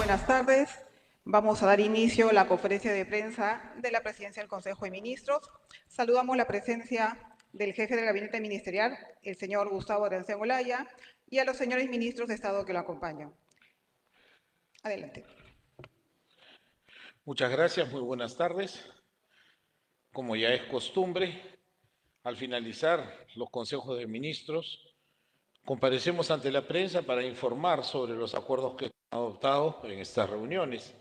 buenas tardes. Vamos a dar inicio a la conferencia de prensa de la Presidencia del Consejo de Ministros. Saludamos la presencia del jefe del Gabinete Ministerial, el señor Gustavo Aranzén Olaya, y a los señores ministros de Estado que lo acompañan. Adelante. Muchas gracias, muy buenas tardes. Como ya es costumbre, al finalizar los consejos de ministros, comparecemos ante la prensa para informar sobre los acuerdos que se han adoptado en estas reuniones.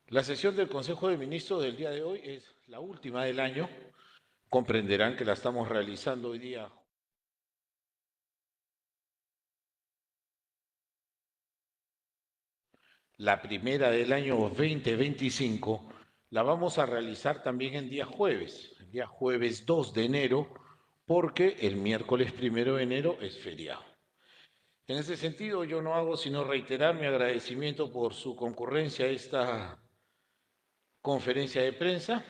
La sesión del Consejo de Ministros del día de hoy es la última del año. Comprenderán que la estamos realizando hoy día. La primera del año 2025 la vamos a realizar también el día jueves 2 de enero, porque el miércoles 1 de enero es feriado. En ese sentido, yo no hago sino reiterar mi agradecimiento por su concurrencia a esta conferencia de prensa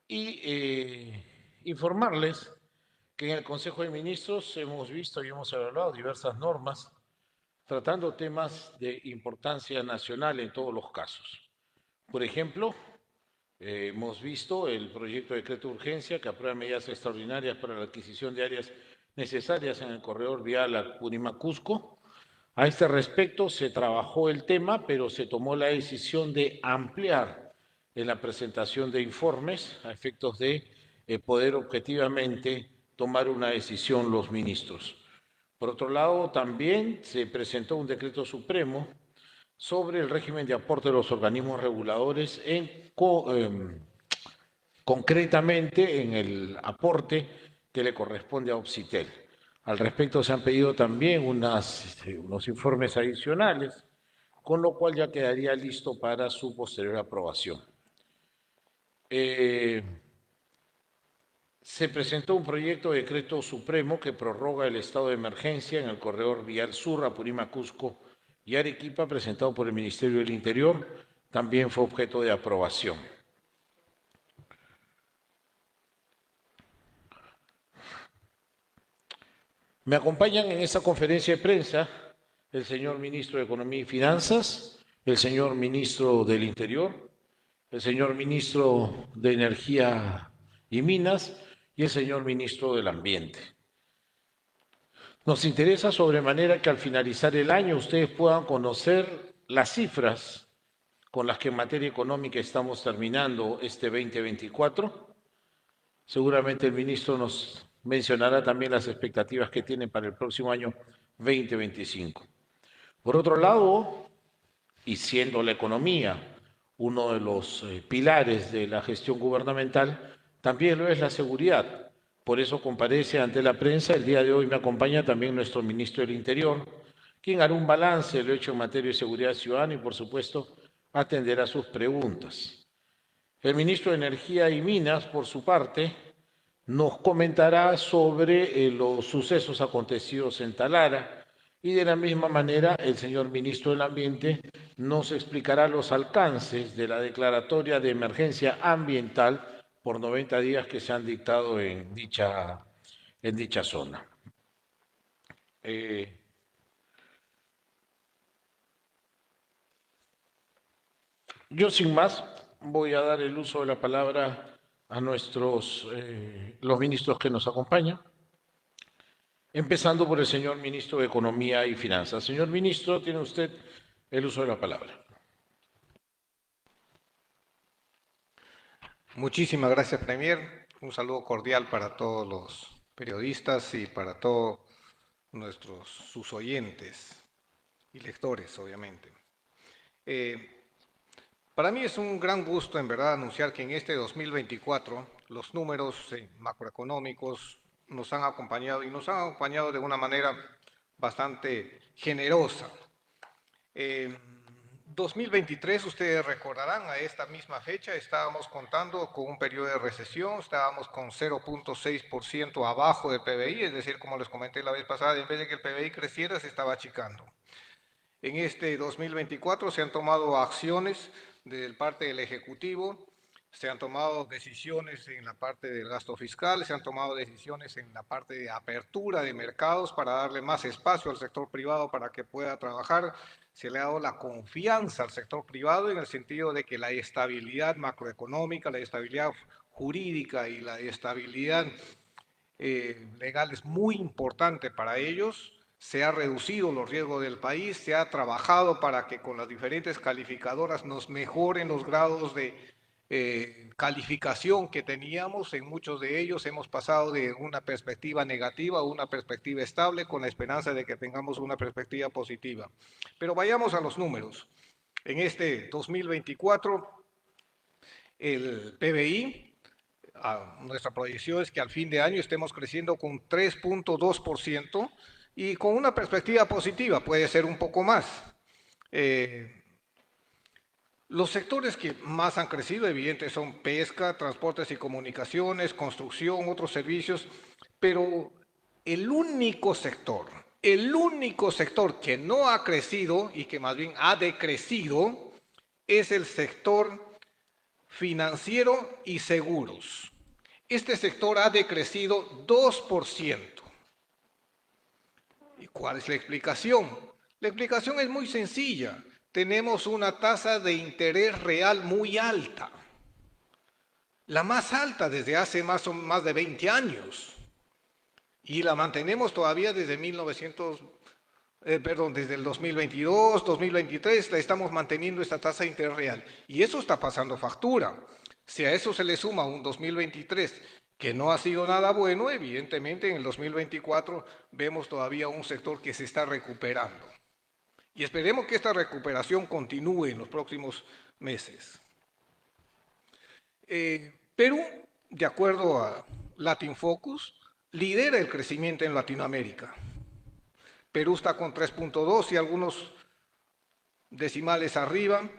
y informarles que en el Consejo de Ministros hemos visto y hemos evaluado diversas normas tratando temas de importancia nacional en todos los casos. Por ejemplo, hemos visto el proyecto de decreto de urgencia que aprueba medidas extraordinarias para la adquisición de áreas necesarias en el corredor vial Apurímac-Cusco. A este respecto se trabajó el tema, pero se tomó la decisión de ampliar en la presentación de informes a efectos de poder objetivamente tomar una decisión los ministros. Por otro lado, también se presentó un decreto supremo sobre el régimen de aporte de los organismos reguladores, concretamente en el aporte que le corresponde a Opsitel. Al respecto se han pedido también unos informes adicionales, con lo cual ya quedaría listo para su posterior aprobación. Se presentó un proyecto de decreto supremo que prorroga el estado de emergencia en el corredor vial sur, Apurímac, Cusco y Arequipa, presentado por el Ministerio del Interior. También fue objeto de aprobación. Me acompañan en esta conferencia de prensa el señor ministro de Economía y Finanzas, el señor ministro del Interior, el señor ministro de Energía y Minas y el señor ministro del Ambiente. Nos interesa sobremanera que al finalizar el año ustedes puedan conocer las cifras con las que en materia económica estamos terminando este 2024. Seguramente el ministro nos mencionará también las expectativas que tienen para el próximo año 2025. Por otro lado, y siendo la economía uno de los pilares de la gestión gubernamental, también lo es la seguridad. Por eso comparece ante la prensa. El día de hoy me acompaña también nuestro ministro del Interior, quien hará un balance de lo hecho en materia de seguridad ciudadana y, por supuesto, atenderá sus preguntas. El ministro de Energía y Minas, por su parte, nos comentará sobre los sucesos acontecidos en Talara, y de la misma manera el señor ministro del Ambiente nos explicará los alcances de la declaratoria de emergencia ambiental por 90 días que se han dictado en dicha zona. Yo sin más voy a dar el uso de la palabra a los ministros que nos acompañan, empezando por el señor ministro de Economía y Finanzas. Señor ministro, tiene usted el uso de la palabra. Muchísimas gracias, Premier. Un saludo cordial para todos los periodistas y para todos sus oyentes y lectores, obviamente. Para mí es un gran gusto, en verdad, anunciar que en este 2024 los números macroeconómicos nos han acompañado y nos han acompañado de una manera bastante generosa. 2023, ustedes recordarán, a esta misma fecha estábamos contando con un periodo de recesión, estábamos con 0.6% abajo del PBI, es decir, como les comenté la vez pasada, en vez de que el PBI creciera, se estaba achicando. En este 2024 se han tomado acciones de parte del Ejecutivo, Se han tomado decisiones en la parte del gasto fiscal, se han tomado decisiones en la parte de apertura de mercados para darle más espacio al sector privado para que pueda trabajar. Se le ha dado la confianza al sector privado en el sentido de que la estabilidad macroeconómica, la estabilidad jurídica y la estabilidad legal es muy importante para ellos. Se ha reducido los riesgos del país, se ha trabajado para que con las diferentes calificadoras nos mejoren los grados de calificación que teníamos. En muchos de ellos hemos pasado de una perspectiva negativa a una perspectiva estable con la esperanza de que tengamos una perspectiva positiva. Pero vayamos a los números. En este 2024, el PBI, nuestra proyección es que al fin de año estemos creciendo con 3.2% y con una perspectiva positiva, puede ser un poco más. Los sectores que más han crecido, evidente, son pesca, transportes y comunicaciones, construcción, otros servicios, pero el único sector que no ha crecido y que más bien ha decrecido es el sector financiero y seguros. Este sector ha decrecido 2%. ¿Y cuál es la explicación? La explicación es muy sencilla. Tenemos una tasa de interés real muy alta, la más alta desde hace más de 20 años, y la mantenemos todavía desde desde el 2022, 2023, la estamos manteniendo esta tasa de interés real, y eso está pasando factura. Si a eso se le suma un 2023 que no ha sido nada bueno, evidentemente en el 2024 vemos todavía un sector que se está recuperando. Y esperemos que esta recuperación continúe en los próximos meses. Perú, de acuerdo a Latin Focus, lidera el crecimiento en Latinoamérica. Perú está con 3.2 y algunos decimales arriba,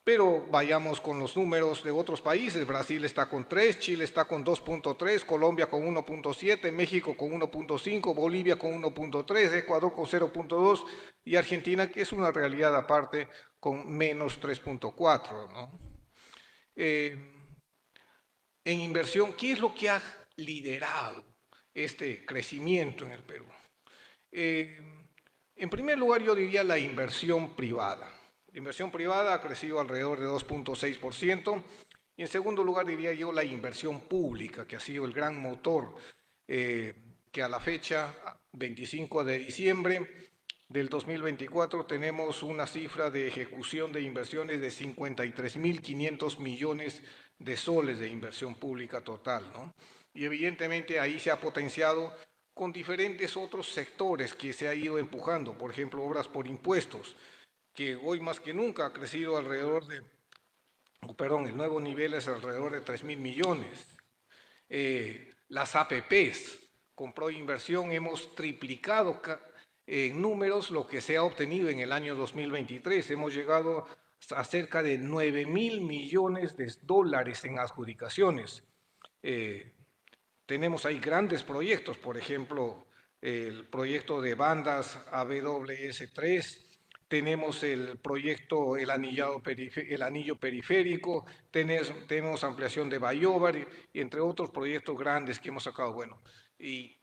pero vayamos con los números de otros países. Brasil está con 3, Chile está con 2.3, Colombia con 1.7, México con 1.5, Bolivia con 1.3, Ecuador con 0.2 y Argentina, que es una realidad aparte, con menos 3.4, ¿no? En inversión, ¿qué es lo que ha liderado este crecimiento en el Perú? En primer lugar, yo diría la inversión privada. La inversión privada ha crecido alrededor de 2.6%. Y en segundo lugar, diría yo la inversión pública, que ha sido el gran motor, que a la fecha, 25 de diciembre del 2024, tenemos una cifra de ejecución de inversiones de 53.500 millones de soles de inversión pública total, ¿no? Y evidentemente ahí se ha potenciado con diferentes otros sectores que se ha ido empujando, por ejemplo, obras por impuestos, que hoy más que nunca ha crecido alrededor de, el nuevo nivel es alrededor de 3.000 millones. Las APPs, con Proinversión hemos triplicado en números lo que se ha obtenido en el año 2023. Hemos llegado a cerca de 9.000 millones de dólares en adjudicaciones. Tenemos ahí grandes proyectos, por ejemplo, el proyecto de bandas AWS3, tenemos el proyecto el anillo periférico, tenemos ampliación de Bayobar, y entre otros proyectos grandes que hemos sacado. Bueno, y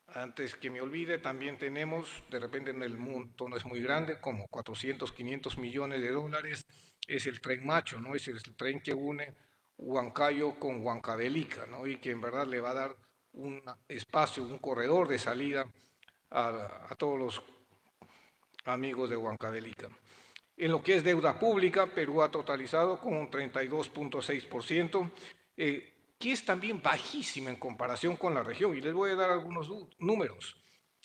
antes que me olvide, también tenemos, de repente en el monto no es muy grande, como 400, 500 millones de dólares, es el Tren Macho, ¿no? Es el tren que une Huancayo con Huancavelica, ¿no? Y que en verdad le va a dar un espacio, un corredor de salida a todos los amigos de Huancavelica. En lo que es deuda pública, Perú ha totalizado con un 32.6%, que es también bajísima en comparación con la región. Y les voy a dar algunos números.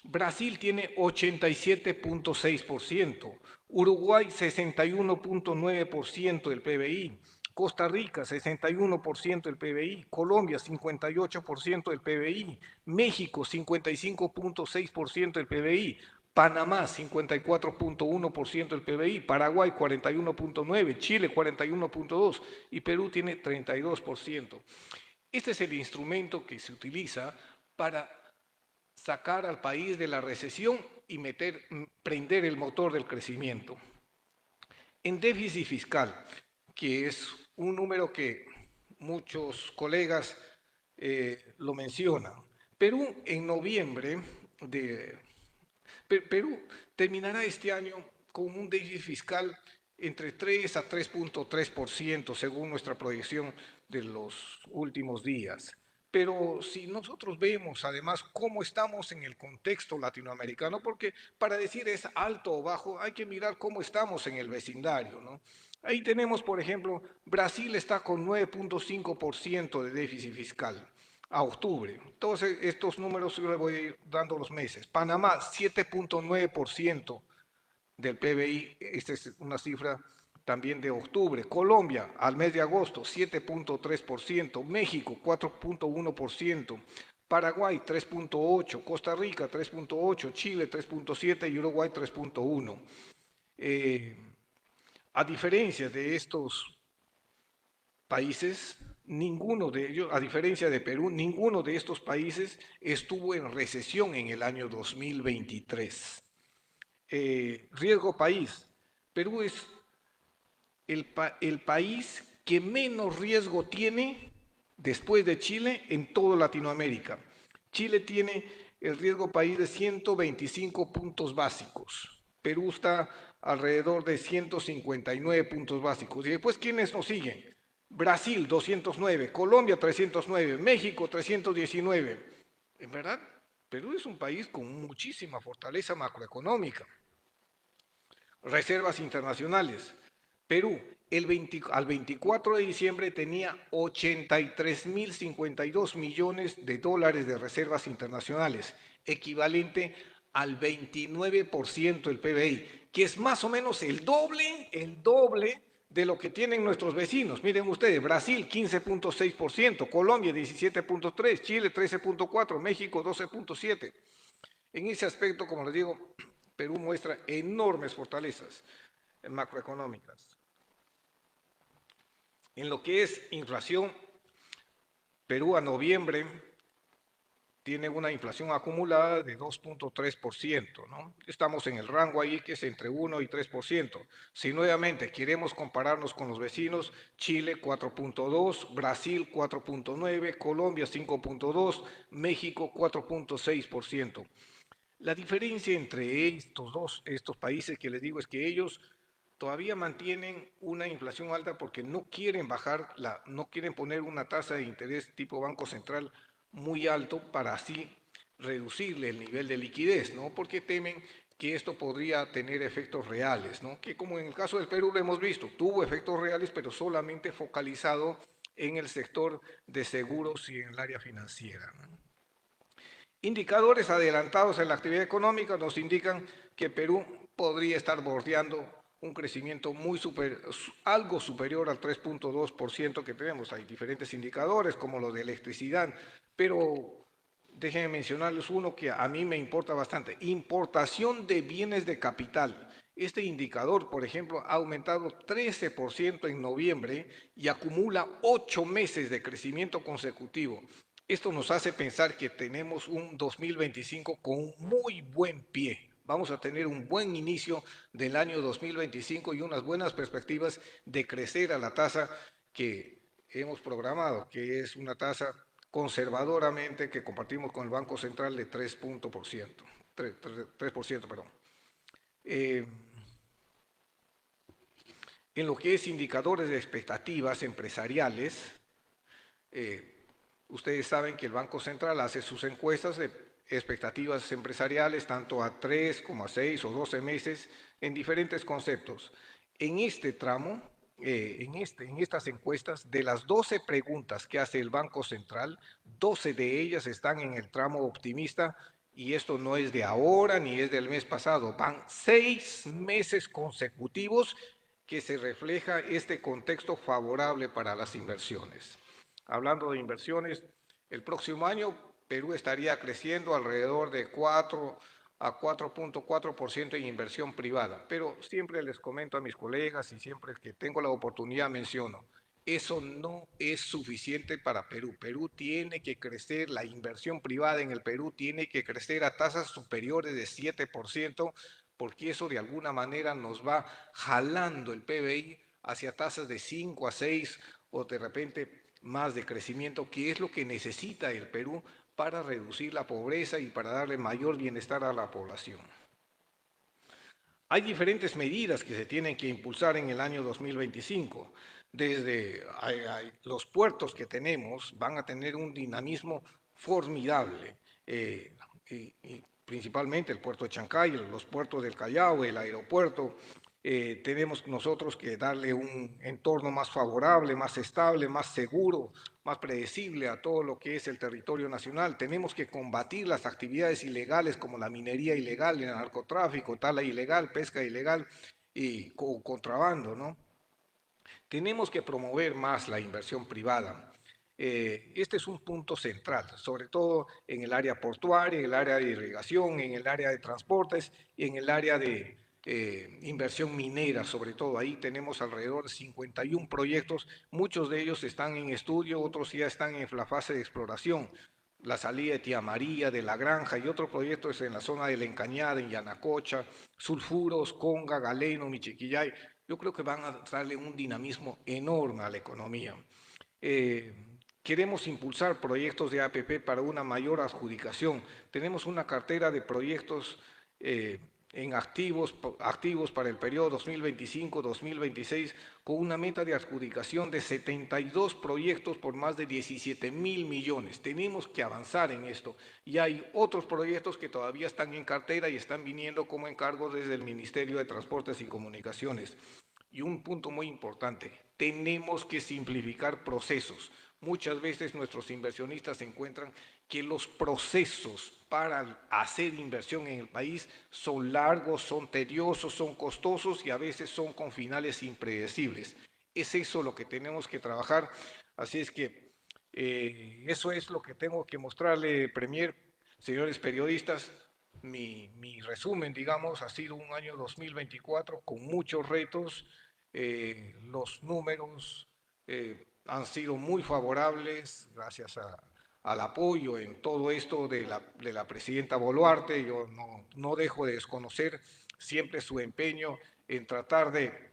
Brasil tiene 87.6%, Uruguay 61.9% del PBI, Costa Rica 61% del PBI, Colombia 58% del PBI, México 55.6% del PBI, Panamá 54.1% del PBI, Paraguay 41.9%, Chile 41.2% y Perú tiene 32%. Este es el instrumento que se utiliza para sacar al país de la recesión y prender el motor del crecimiento. En déficit fiscal, que es un número que muchos colegas lo mencionan. Perú en noviembre Perú terminará este año con un déficit fiscal entre 3 a 3.3%, según nuestra proyección de los últimos días. Pero si nosotros vemos además cómo estamos en el contexto latinoamericano, porque para decir es alto o bajo hay que mirar cómo estamos en el vecindario, ¿no? Ahí tenemos, por ejemplo, Brasil está con 9.5% de déficit fiscal a octubre. Todos estos números yo les voy a ir dando los meses. Panamá, 7.9% del PBI, esta es una cifra también de octubre. Colombia, al mes de agosto, 7.3%. México, 4.1%. Paraguay, 3.8%. Costa Rica, 3.8%. Chile, 3.7%. Y Uruguay, 3.1%. A diferencia de estos países, ninguno de ellos, a diferencia de Perú, ninguno de estos países estuvo en recesión en el año 2023. Riesgo país. Perú es el país que menos riesgo tiene después de Chile en toda Latinoamérica. Chile tiene el riesgo país de 125 puntos básicos. Perú está alrededor de 159 puntos básicos. Y después, ¿quiénes nos siguen? Brasil, 209, Colombia, 309, México, 319. En verdad, Perú es un país con muchísima fortaleza macroeconómica. Reservas internacionales. Perú, al 24 de diciembre tenía 83.052 millones de dólares de reservas internacionales, equivalente al 29% del PBI, que es más o menos el doble de lo que tienen nuestros vecinos. Miren ustedes, Brasil 15.6%, Colombia 17.3%, Chile 13.4%, México 12.7%. En ese aspecto, como les digo, Perú muestra enormes fortalezas macroeconómicas. En lo que es inflación, Perú a noviembre tiene una inflación acumulada de 2.3%, ¿no? Estamos en el rango ahí que es entre 1 y 3%. Si nuevamente queremos compararnos con los vecinos, Chile 4.2, Brasil 4.9, Colombia 5.2, México 4.6%. La diferencia entre estos países que les digo es que ellos todavía mantienen una inflación alta porque no quieren no quieren poner una tasa de interés tipo Banco Central muy alto para así reducirle el nivel de liquidez, ¿no? Porque temen que esto podría tener efectos reales, ¿no? Que como en el caso del Perú lo hemos visto, tuvo efectos reales, pero solamente focalizado en el sector de seguros y en el área financiera, ¿no? Indicadores adelantados en la actividad económica nos indican que Perú podría estar bordeando un crecimiento algo superior al 3.2% que tenemos. Hay diferentes indicadores como los de electricidad, pero déjenme mencionarles uno que a mí me importa bastante. Importación de bienes de capital. Este indicador, por ejemplo, ha aumentado 13% en noviembre y acumula 8 meses de crecimiento consecutivo. Esto nos hace pensar que tenemos un 2025 con un muy buen pie. Vamos a tener un buen inicio del año 2025 y unas buenas perspectivas de crecer a la tasa que hemos programado, que es una tasa conservadoramente que compartimos con el Banco Central de 3%, perdón. En lo que es indicadores de expectativas empresariales, ustedes saben que el Banco Central hace sus encuestas de expectativas empresariales tanto a 3 como a 6 o 12 meses en diferentes conceptos. En este tramo, en estas encuestas, de las 12 preguntas que hace el Banco Central, 12 de ellas están en el tramo optimista y esto no es de ahora ni es del mes pasado, van 6 meses consecutivos que se refleja este contexto favorable para las inversiones. Hablando de inversiones, el próximo año Perú estaría creciendo alrededor de 4 a 4.4% en inversión privada, pero siempre les comento a mis colegas y siempre que tengo la oportunidad menciono, eso no es suficiente para Perú. Perú tiene que crecer, la inversión privada en el Perú tiene que crecer a tasas superiores de 7%, porque eso de alguna manera nos va jalando el PBI hacia tasas de 5 a 6 o de repente más de crecimiento, que es lo que necesita el Perú para reducir la pobreza y para darle mayor bienestar a la población. Hay diferentes medidas que se tienen que impulsar en el año 2025. Desde los puertos que tenemos van a tener un dinamismo formidable, y principalmente el puerto de Chancay, los puertos del Callao, el aeropuerto. Tenemos nosotros que darle un entorno más favorable, más estable, más seguro, más predecible a todo lo que es el territorio nacional. Tenemos que combatir las actividades ilegales como la minería ilegal, el narcotráfico, tala ilegal, pesca ilegal y contrabando, ¿no? Tenemos que promover más la inversión privada. Este es un punto central, sobre todo en el área portuaria, en el área de irrigación, en el área de transportes y en el área de inversión minera, sobre todo. Ahí tenemos alrededor de 51 proyectos, muchos de ellos están en estudio, otros ya están en la fase de exploración. La salida de Tía María, de La Granja y otros proyectos en la zona de La Encañada, en Yanacocha, Sulfuros, Conga, Galeno, Michiquillay. Yo creo que van a darle un dinamismo enorme a la economía. Queremos impulsar proyectos de APP para una mayor adjudicación. Tenemos una cartera de proyectos en activos para el periodo 2025-2026 con una meta de adjudicación de 72 proyectos por más de 17.000 millones. Tenemos que avanzar en esto. Y hay otros proyectos que todavía están en cartera y están viniendo como encargo desde el Ministerio de Transportes y Comunicaciones. Y un punto muy importante, tenemos que simplificar procesos. Muchas veces nuestros inversionistas encuentran que los procesos para hacer inversión en el país son largos, son tediosos, son costosos y a veces son con finales impredecibles. Es eso lo que tenemos que trabajar. Así es que eso es lo que tengo que mostrarle, Premier, señores periodistas. Mi resumen, digamos, ha sido un año 2024 con muchos retos. Los números han sido muy favorables gracias al apoyo en todo esto de la presidenta Boluarte. Yo no dejo de desconocer siempre su empeño en tratar de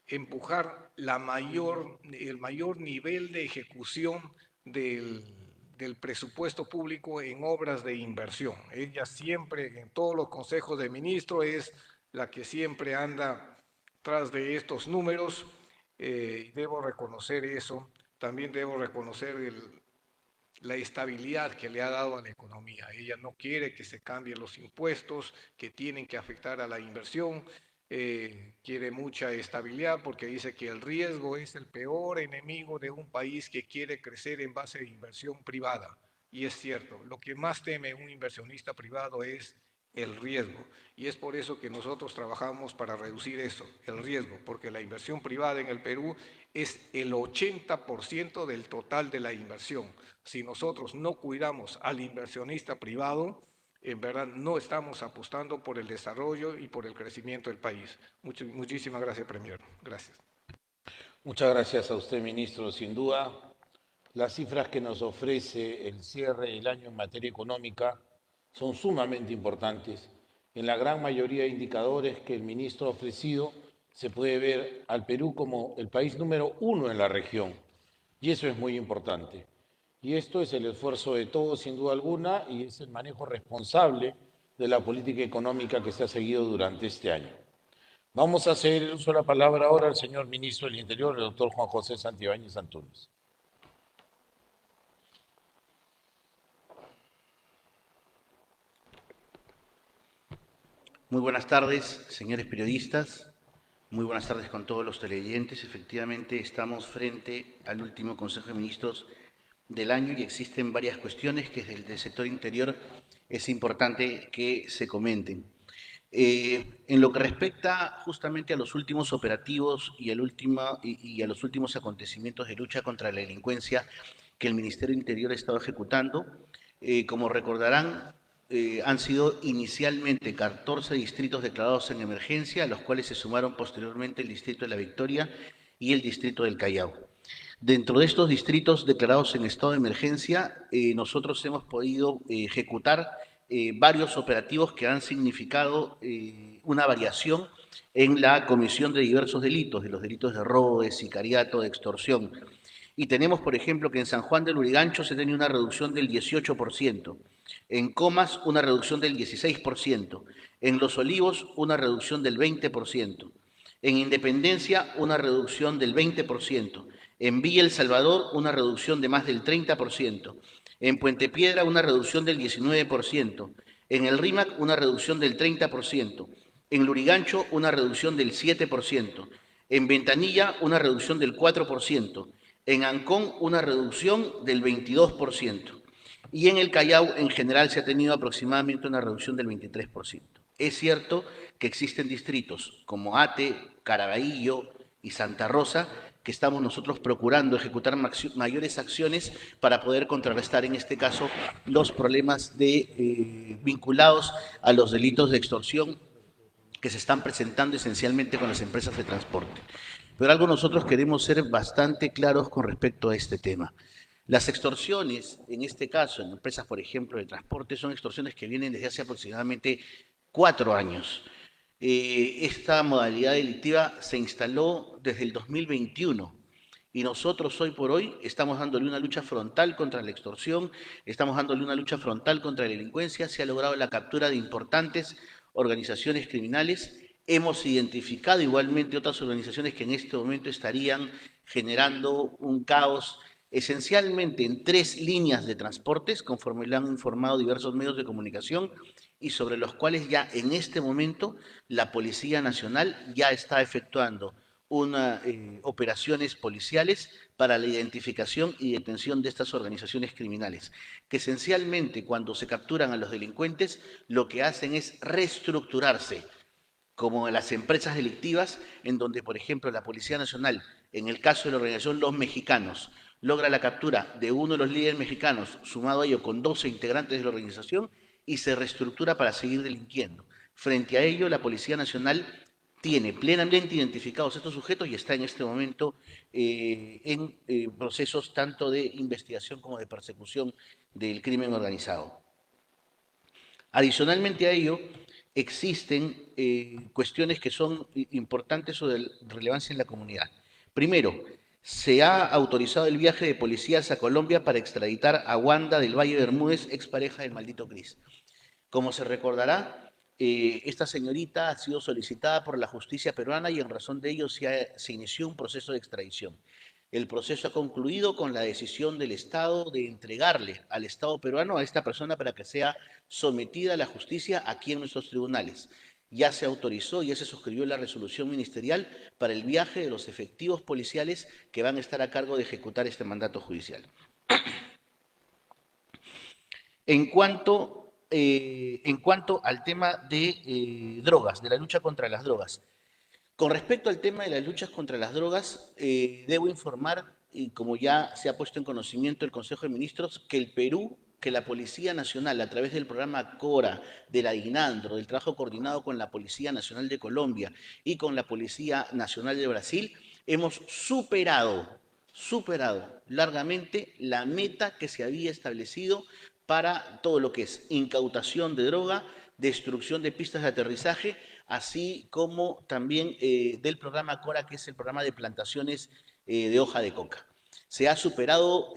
empujar el mayor nivel de ejecución del presupuesto público en obras de inversión. Ella siempre, en todos los consejos de ministros, es la que siempre anda tras de estos números. Debo reconocer eso. También debo reconocer la estabilidad que le ha dado a la economía. Ella no quiere que se cambien los impuestos que tienen que afectar a la inversión. Quiere mucha estabilidad porque dice que el riesgo es el peor enemigo de un país que quiere crecer en base a inversión privada. Y es cierto, lo que más teme un inversionista privado es el riesgo. Y es por eso que nosotros trabajamos para reducir eso, el riesgo, porque la inversión privada en el Perú es el 80% del total de la inversión. Si nosotros no cuidamos al inversionista privado, en verdad no estamos apostando por el desarrollo y por el crecimiento del país. Muchísimas gracias, Premier. Gracias. Muchas gracias a usted, ministro. Sin duda, las cifras que nos ofrece el cierre del año en materia económica son sumamente importantes. En la gran mayoría de indicadores que el ministro ha ofrecido, se puede ver al Perú como el país número 1 en la región. Y eso es muy importante. Y esto es el esfuerzo de todos, sin duda alguna, y es el manejo responsable de la política económica que se ha seguido durante este año. Vamos a hacer el uso de la palabra ahora al señor ministro del Interior, el doctor Juan José Santibáñez Antunes. Muy buenas tardes, señores periodistas. Muy buenas tardes con todos los televidentes. Efectivamente, estamos frente al último Consejo de Ministros del año y existen varias cuestiones que desde el sector interior es importante que se comenten. En lo que respecta justamente a los últimos operativos y a los últimos acontecimientos de lucha contra la delincuencia que el Ministerio del Interior ha estado ejecutando, como recordarán, han sido inicialmente 14 distritos declarados en emergencia, a los cuales se sumaron posteriormente el Distrito de la Victoria y el Distrito del Callao. Dentro de estos distritos declarados en estado de emergencia, nosotros hemos podido ejecutar varios operativos que han significado una variación en la comisión de diversos delitos, de los delitos de robo, de sicariato, de extorsión. Y tenemos, por ejemplo, que en San Juan del Lurigancho se tiene una reducción del 18%, en Comas una reducción del 16%, en Los Olivos una reducción del 20%, en Independencia una reducción del 20%, en Villa El Salvador una reducción de más del 30%, en Puente Piedra una reducción del 19%, en el RIMAC una reducción del 30%, en Lurigancho una reducción del 7%, en Ventanilla una reducción del 4%, en Ancón una reducción del 22%, y en el Callao en general se ha tenido aproximadamente una reducción del 23%. Es cierto que existen distritos como Ate, Caraballo y Santa Rosa que estamos nosotros procurando ejecutar mayores acciones para poder contrarrestar en este caso los problemas vinculados a los delitos de extorsión que se están presentando esencialmente con las empresas de transporte. Pero algo nosotros queremos ser bastante claros con respecto a este tema. Las extorsiones, en este caso, en empresas, por ejemplo, de transporte, son extorsiones que vienen desde hace aproximadamente 4 años. Esta modalidad delictiva se instaló desde el 2021 y nosotros hoy por hoy estamos dándole una lucha frontal contra la extorsión, estamos dándole una lucha frontal contra la delincuencia, se ha logrado la captura de importantes organizaciones criminales. Hemos identificado igualmente otras organizaciones que en este momento estarían generando un caos esencialmente en 3 líneas de transportes, conforme le han informado diversos medios de comunicación, y sobre los cuales ya en este momento la Policía Nacional ya está efectuando operaciones policiales para la identificación y detención de estas organizaciones criminales, que esencialmente cuando se capturan a los delincuentes lo que hacen es reestructurarse, como las empresas delictivas, en donde, por ejemplo, la Policía Nacional, en el caso de la organización Los Mexicanos, logra la captura de uno de los líderes mexicanos, sumado a ello con 12 integrantes de la organización, y se reestructura para seguir delinquiendo. Frente a ello, la Policía Nacional tiene plenamente identificados estos sujetos y está en este momento en procesos tanto de investigación como de persecución del crimen organizado. Adicionalmente a ello, existen cuestiones que son importantes o de relevancia en la comunidad. Primero, se ha autorizado el viaje de policías a Colombia para extraditar a Wanda del Valle Bermúdez, expareja del maldito Cris. Como se recordará, esta señorita ha sido solicitada por la justicia peruana y en razón de ello se inició un proceso de extradición. El proceso ha concluido con la decisión del Estado de entregarle al Estado peruano a esta persona para que sea sometida a la justicia aquí en nuestros tribunales. Ya se autorizó, ya se suscribió la resolución ministerial para el viaje de los efectivos policiales que van a estar a cargo de ejecutar este mandato judicial. En cuanto al tema de drogas, de la lucha contra las drogas. Con respecto al tema de las luchas contra las drogas, debo informar, y como ya se ha puesto en conocimiento el Consejo de Ministros, que el Perú, que la Policía Nacional, a través del programa CORA, de la DINANDRO, del trabajo coordinado con la Policía Nacional de Colombia y con la Policía Nacional de Brasil, hemos superado largamente la meta que se había establecido para todo lo que es incautación de droga, destrucción de pistas de aterrizaje, así como también del programa CORA, que es el programa de plantaciones de hoja de coca. Se ha superado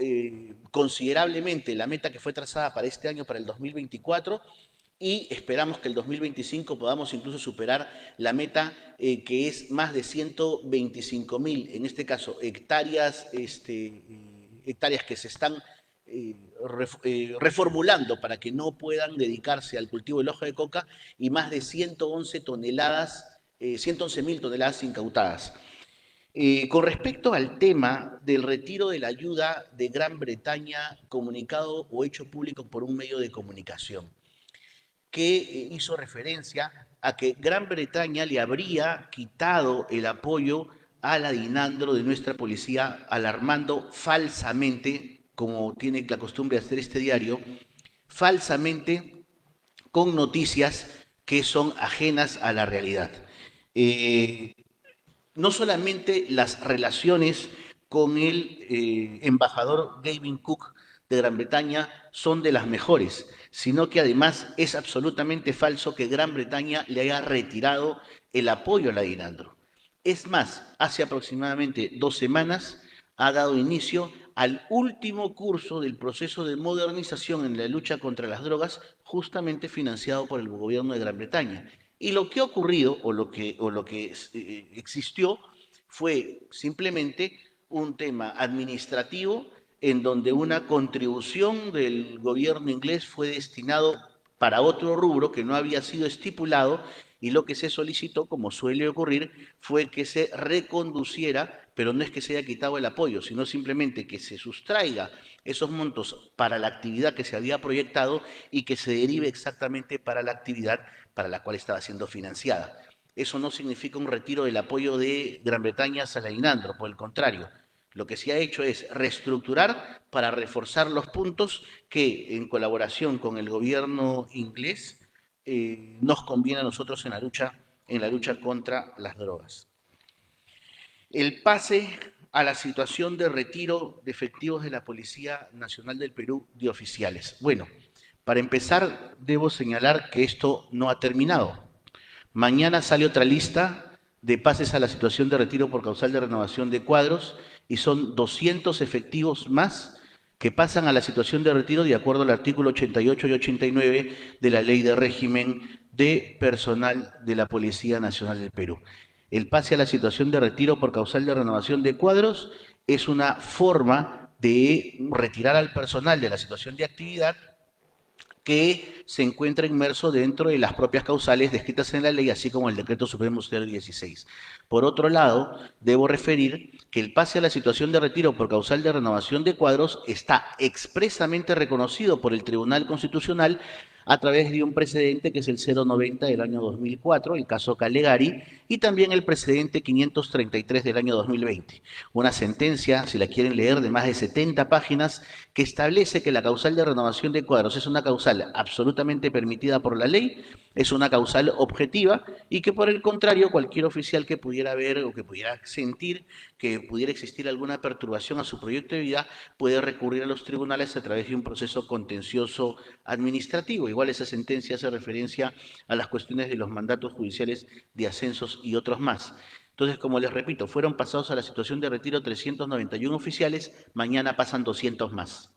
considerablemente la meta que fue trazada para este año, para el 2024, y esperamos que el 2025 podamos incluso superar la meta que es más de 125.000, en este caso, hectáreas que se están reformulando para que no puedan dedicarse al cultivo del hoja de coca, y más de 111.000 toneladas incautadas. Con respecto al tema del retiro de la ayuda de Gran Bretaña comunicado o hecho público por un medio de comunicación, que hizo referencia a que Gran Bretaña le habría quitado el apoyo a la DINANDRO de nuestra policía, alarmando falsamente, como tiene la costumbre de hacer este diario, falsamente con noticias que son ajenas a la realidad. No solamente las relaciones con el embajador Gavin Cook de Gran Bretaña son de las mejores, sino que además es absolutamente falso que Gran Bretaña le haya retirado el apoyo a la DINANDRO. Es más, hace aproximadamente 2 semanas ha dado inicio al último curso del proceso de modernización en la lucha contra las drogas, justamente financiado por el gobierno de Gran Bretaña. Y lo que ha ocurrido, o lo que existió, fue simplemente un tema administrativo en donde una contribución del gobierno inglés fue destinado para otro rubro que no había sido estipulado, y lo que se solicitó, como suele ocurrir, fue que se reconduciera, pero no es que se haya quitado el apoyo, sino simplemente que se sustraiga esos montos para la actividad que se había proyectado y que se derive exactamente para la actividad para la cual estaba siendo financiada. Eso no significa un retiro del apoyo de Gran Bretaña a Salainandro, por el contrario. Lo que se ha hecho es reestructurar para reforzar los puntos que, en colaboración con el gobierno inglés, nos conviene a nosotros en la lucha contra las drogas. El pase a la situación de retiro de efectivos de la Policía Nacional del Perú de oficiales. Bueno, para empezar, debo señalar que esto no ha terminado. Mañana sale otra lista de pases a la situación de retiro por causal de renovación de cuadros y son 200 efectivos más que pasan a la situación de retiro de acuerdo al artículo 88 y 89 de la Ley de Régimen de Personal de la Policía Nacional del Perú. El pase a la situación de retiro por causal de renovación de cuadros es una forma de retirar al personal de la situación de actividad que se encuentra inmerso dentro de las propias causales descritas en la ley, así como el Decreto Supremo 16. Por otro lado, debo referir que el pase a la situación de retiro por causal de renovación de cuadros está expresamente reconocido por el Tribunal Constitucional a través de un precedente que es el 090 del año 2004, el caso Calegari, y también el precedente 533 del año 2020. Una sentencia, si la quieren leer, de más de 70 páginas, que establece que la causal de renovación de cuadros es una causal absolutamente permitida por la ley, es una causal objetiva y que por el contrario cualquier oficial que pudiera ver o que pudiera sentir que pudiera existir alguna perturbación a su proyecto de vida puede recurrir a los tribunales a través de un proceso contencioso administrativo. Igual esa sentencia hace referencia a las cuestiones de los mandatos judiciales de ascensos y otros más. Entonces, como les repito, fueron pasados a la situación de retiro 391 oficiales, mañana pasan 200 más.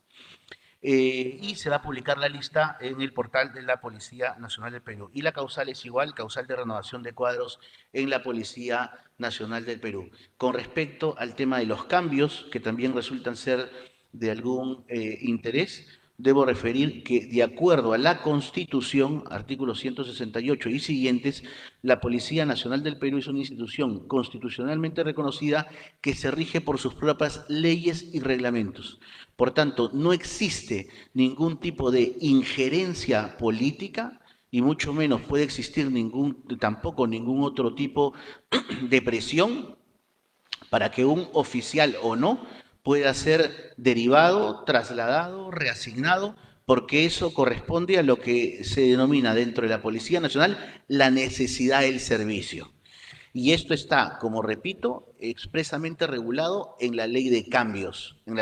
Y se va a publicar la lista en el portal de la Policía Nacional del Perú. Y la causal es igual, causal de renovación de cuadros en la Policía Nacional del Perú. Con respecto al tema de los cambios, que también resultan ser de algún interés, debo referir que de acuerdo a la Constitución, artículo 168 y siguientes, la Policía Nacional del Perú es una institución constitucionalmente reconocida que se rige por sus propias leyes y reglamentos. Por tanto, no existe ningún tipo de injerencia política y mucho menos puede existir tampoco ningún otro tipo de presión para que un oficial o no pueda ser derivado, trasladado, reasignado, porque eso corresponde a lo que se denomina dentro de la Policía Nacional la necesidad del servicio. Y esto está, como repito, expresamente regulado en la ley de cambios, en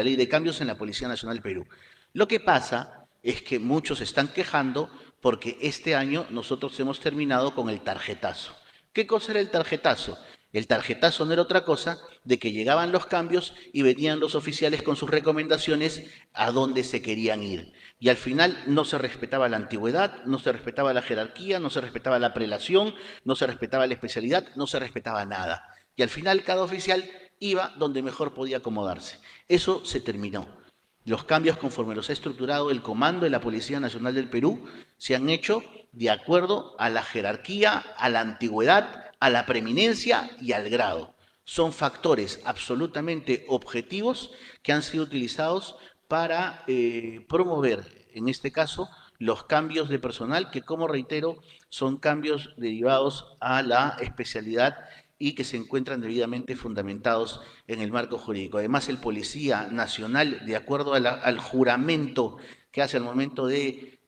la Policía Nacional del Perú. Lo que pasa es que muchos se están quejando porque este año nosotros hemos terminado con el tarjetazo. ¿Qué cosa era el tarjetazo? El tarjetazo no era otra cosa de que llegaban los cambios y venían los oficiales con sus recomendaciones a dónde se querían ir. Y al final no se respetaba la antigüedad, no se respetaba la jerarquía, no se respetaba la prelación, no se respetaba la especialidad, no se respetaba nada. Y al final cada oficial iba donde mejor podía acomodarse. Eso se terminó. Los cambios conforme los ha estructurado el Comando de la Policía Nacional del Perú se han hecho de acuerdo a la jerarquía, a la antigüedad, a la preeminencia y al grado. Son factores absolutamente objetivos que han sido utilizados para promover, en este caso, los cambios de personal que, como reitero, son cambios derivados a la especialidad y que se encuentran debidamente fundamentados en el marco jurídico. Además, el Policía Nacional, de acuerdo al juramento que hace al momento de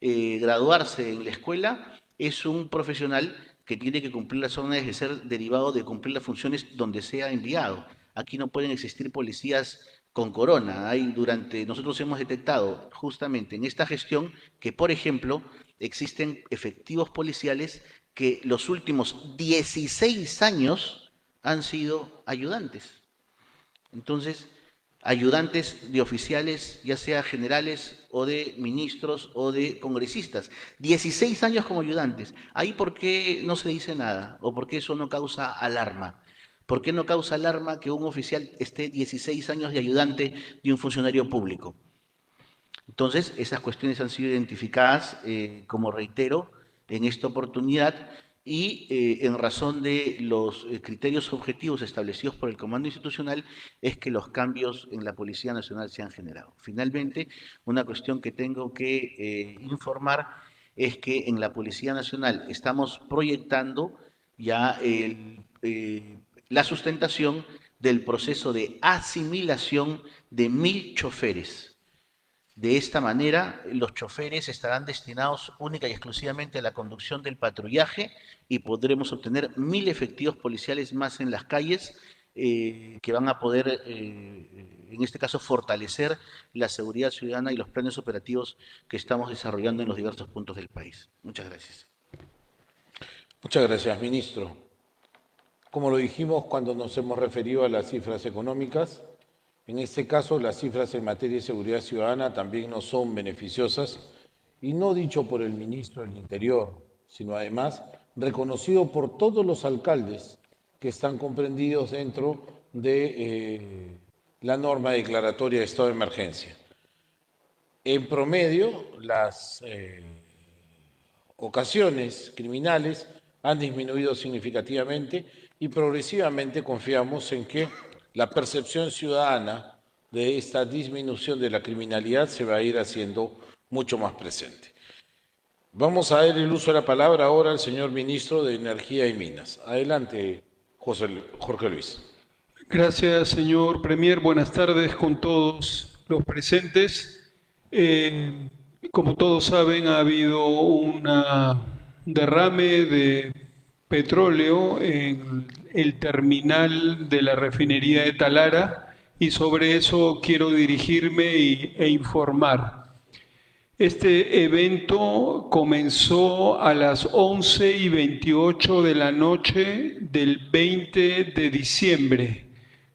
graduarse en la escuela, es un profesional que tiene que cumplir las órdenes de ser derivado de cumplir las funciones donde sea enviado. Aquí no pueden existir policías con corona. Nosotros hemos detectado justamente en esta gestión que, por ejemplo, existen efectivos policiales que los últimos 16 años han sido ayudantes. Entonces, ayudantes de oficiales, ya sea generales o de ministros o de congresistas. 16 años como ayudantes. Ahí, ¿por qué no se dice nada? ¿O por qué eso no causa alarma? ¿Por qué no causa alarma que un oficial esté 16 años de ayudante de un funcionario público? Entonces, esas cuestiones han sido identificadas, como reitero, en esta oportunidad y en razón de los criterios objetivos establecidos por el Comando Institucional es que los cambios en la Policía Nacional se han generado. Finalmente, una cuestión que tengo que informar es que en la Policía Nacional estamos proyectando ya la sustentación del proceso de asimilación de 1000 choferes. De esta manera, los choferes estarán destinados única y exclusivamente a la conducción del patrullaje y podremos obtener 1000 efectivos policiales más en las calles que van a poder, en este caso, fortalecer la seguridad ciudadana y los planes operativos que estamos desarrollando en los diversos puntos del país. Muchas gracias. Muchas gracias, ministro. Como lo dijimos cuando nos hemos referido a las cifras económicas, en este caso, las cifras en materia de seguridad ciudadana también no son beneficiosas y no dicho por el ministro del Interior, sino además reconocido por todos los alcaldes que están comprendidos dentro de la norma declaratoria de estado de emergencia. En promedio, las ocasiones criminales han disminuido significativamente y progresivamente confiamos en que la percepción ciudadana de esta disminución de la criminalidad se va a ir haciendo mucho más presente. Vamos a dar el uso de la palabra ahora al señor ministro de Energía y Minas. Adelante, Jorge Luis. Gracias, señor Premier. Buenas tardes con todos los presentes. Como todos saben, ha habido un derrame de petróleo en el terminal de la refinería de Talara y sobre eso quiero dirigirme e informar. Este evento comenzó a las 11:28 de la noche del 20 de diciembre,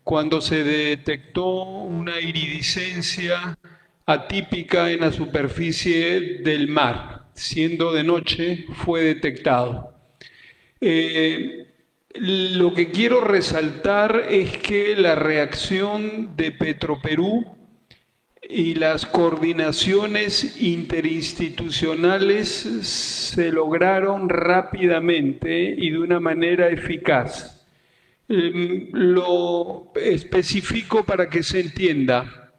cuando se detectó una iridiscencia atípica en la superficie del mar. Siendo de noche, fue detectado. Lo que quiero resaltar es que la reacción de Petroperú y las coordinaciones interinstitucionales se lograron rápidamente y de una manera eficaz. Lo especifico para que se entienda.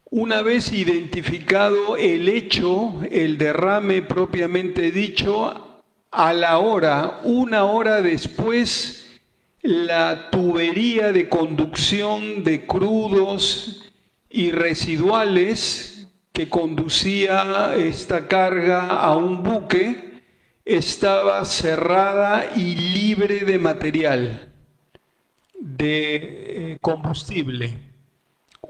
Una vez identificado el hecho, el derrame propiamente dicho, a la hora, 1 hora después, la tubería de conducción de crudos y residuales que conducía esta carga a un buque estaba cerrada y libre de material, de combustible.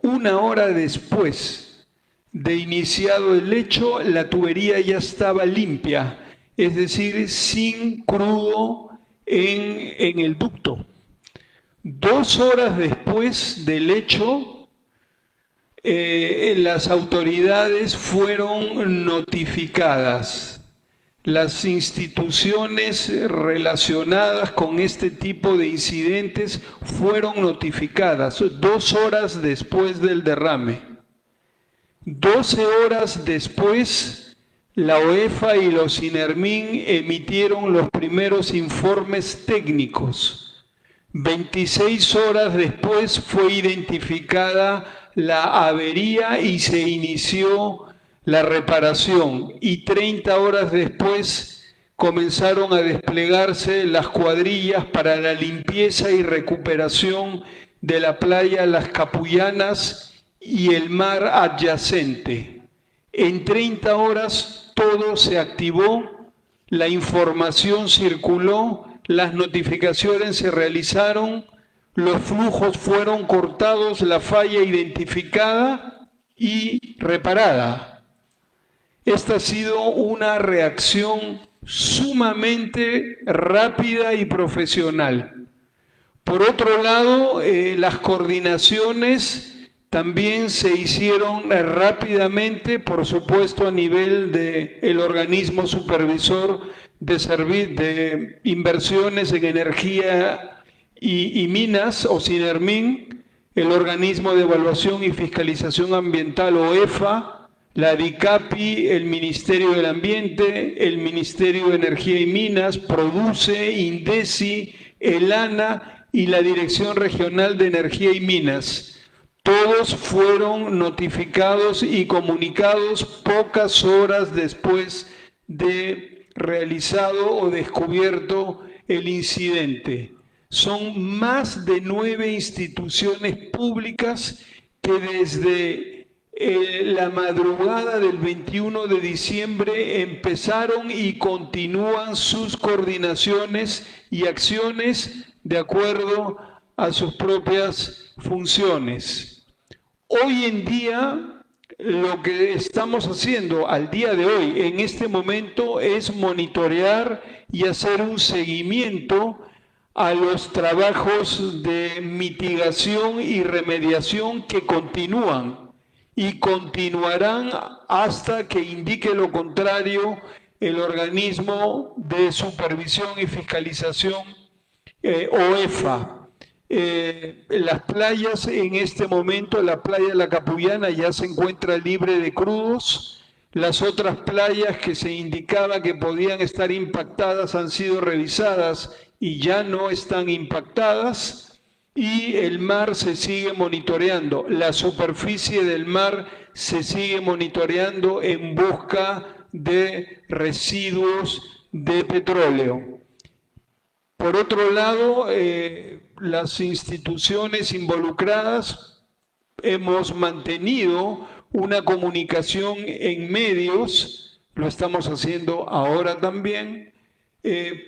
1 hora después de iniciado el hecho, la tubería ya estaba limpia, es decir, sin crudo en el ducto. 2 horas después del hecho, las autoridades fueron notificadas. Las instituciones relacionadas con este tipo de incidentes fueron notificadas 2 horas después del derrame. 12 horas después, la OEFA y los INERMIN emitieron los primeros informes técnicos. 26 horas después fue identificada la avería y se inició la reparación. Y 30 horas después comenzaron a desplegarse las cuadrillas para la limpieza y recuperación de la playa Las Capullanas y el mar adyacente. En 30 horas todo se activó, la información circuló, las notificaciones se realizaron, los flujos fueron cortados, la falla identificada y reparada. Esta ha sido una reacción sumamente rápida y profesional. Por otro lado, las coordinaciones También se hicieron rápidamente, por supuesto, a nivel del organismo supervisor de inversiones en energía y minas, o SINERMIN, el organismo de evaluación y fiscalización ambiental, o EFA, la DICAPI, el Ministerio del Ambiente, el Ministerio de Energía y Minas, Produce, INDECI, el ANA y la Dirección Regional de Energía y Minas. Todos fueron notificados y comunicados pocas horas después de realizado o descubierto el incidente. Son más de 9 instituciones públicas que desde la madrugada del 21 de diciembre empezaron y continúan sus coordinaciones y acciones de acuerdo a sus propias funciones. Hoy en día, lo que estamos haciendo al día de hoy, en este momento, es monitorear y hacer un seguimiento a los trabajos de mitigación y remediación que continúan y continuarán hasta que indique lo contrario el organismo de supervisión y fiscalización, OEFA. Las playas en este momento, la playa de La Capullana ya se encuentra libre de crudos. Las otras playas que se indicaba que podían estar impactadas han sido revisadas y ya no están impactadas. Y el mar se sigue monitoreando, la superficie del mar se sigue monitoreando en busca de residuos de petróleo. Por otro lado, las instituciones involucradas hemos mantenido una comunicación en medios, lo estamos haciendo ahora también,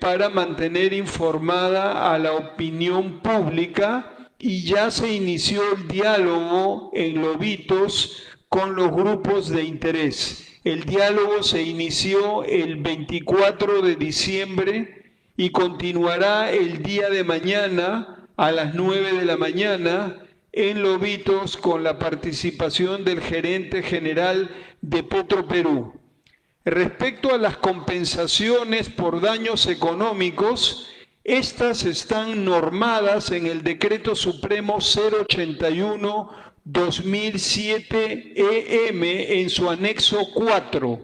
para mantener informada a la opinión pública, y ya se inició el diálogo en Lobitos con los grupos de interés. El diálogo se inició el 24 de diciembre y continuará el día de mañana a las 9 de la mañana en Lobitos con la participación del gerente general de Petroperú. Respecto a las compensaciones por daños económicos, estas están normadas en el Decreto Supremo 081/2007 EM en su anexo 4.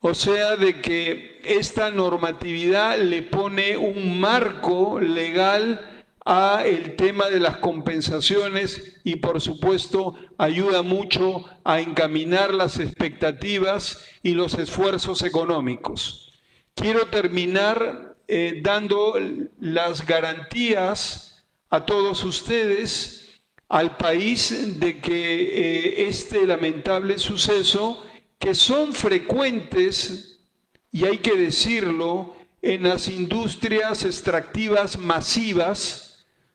O sea, de que esta normatividad le pone un marco legal a el tema de las compensaciones y, por supuesto, ayuda mucho a encaminar las expectativas y los esfuerzos económicos. Quiero terminar dando las garantías a todos ustedes, al país, de que este lamentable suceso, que son frecuentes, y hay que decirlo, en las industrias extractivas masivas,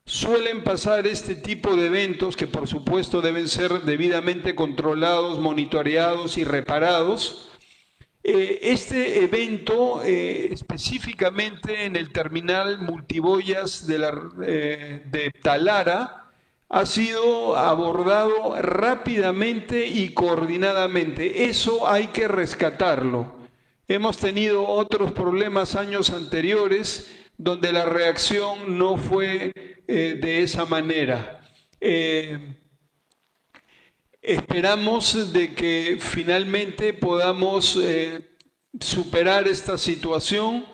suelen pasar este tipo de eventos que por supuesto deben ser debidamente controlados, monitoreados y reparados. Este evento, específicamente en el terminal multiboyas de Talara, ha sido abordado rápidamente y coordinadamente. Eso hay que rescatarlo. Hemos tenido otros problemas años anteriores donde la reacción no fue de esa manera. Esperamos de que finalmente podamos superar esta situación,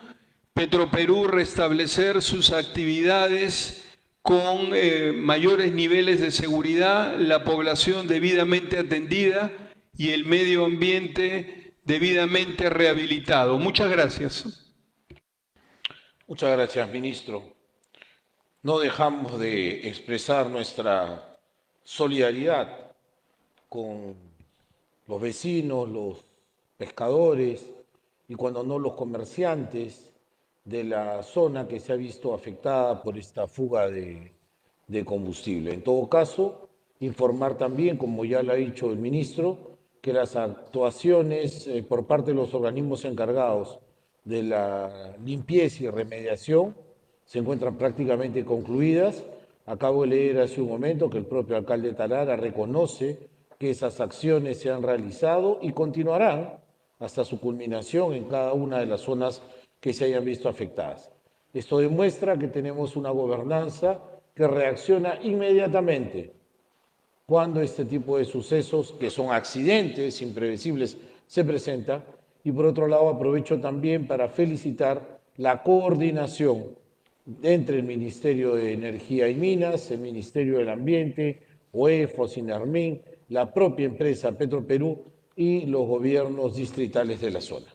Petroperú restablecer sus actividades con mayores niveles de seguridad, la población debidamente atendida y el medio ambiente debidamente rehabilitado. Muchas gracias. Muchas gracias, ministro. No dejamos de expresar nuestra solidaridad con los vecinos, los pescadores y, cuando no, los comerciantes de la zona que se ha visto afectada por esta fuga de combustible. En todo caso, informar también, como ya lo ha dicho el ministro, que las actuaciones por parte de los organismos encargados de la limpieza y remediación se encuentran prácticamente concluidas. Acabo de leer hace un momento que el propio alcalde de Talara reconoce que esas acciones se han realizado y continuarán hasta su culminación en cada una de las zonas que se hayan visto afectadas. Esto demuestra que tenemos una gobernanza que reacciona inmediatamente cuando este tipo de sucesos, que son accidentes imprevisibles, se presentan. Y por otro lado, aprovecho también para felicitar la coordinación entre el Ministerio de Energía y Minas, el Ministerio del Ambiente, OEFO, SINARMIN, la propia empresa Petroperú y los gobiernos distritales de la zona.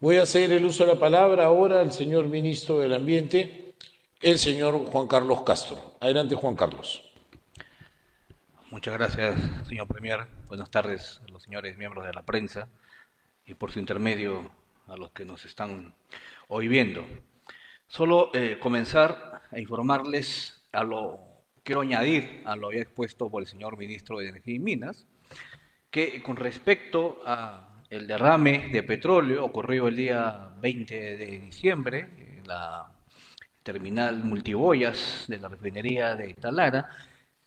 Voy a hacer el uso de la palabra ahora al señor Ministro del Ambiente, el señor Juan Carlos Castro. Adelante, Juan Carlos. Muchas gracias, señor Premier. Buenas tardes a los señores miembros de la prensa y por su intermedio a los que nos están hoy viendo. Solo comenzar a informarles quiero añadir a lo ya expuesto por el señor Ministro de Energía y Minas, que con respecto al derrame de petróleo ocurrido el día 20 de diciembre en la terminal multiboyas de la refinería de Talara,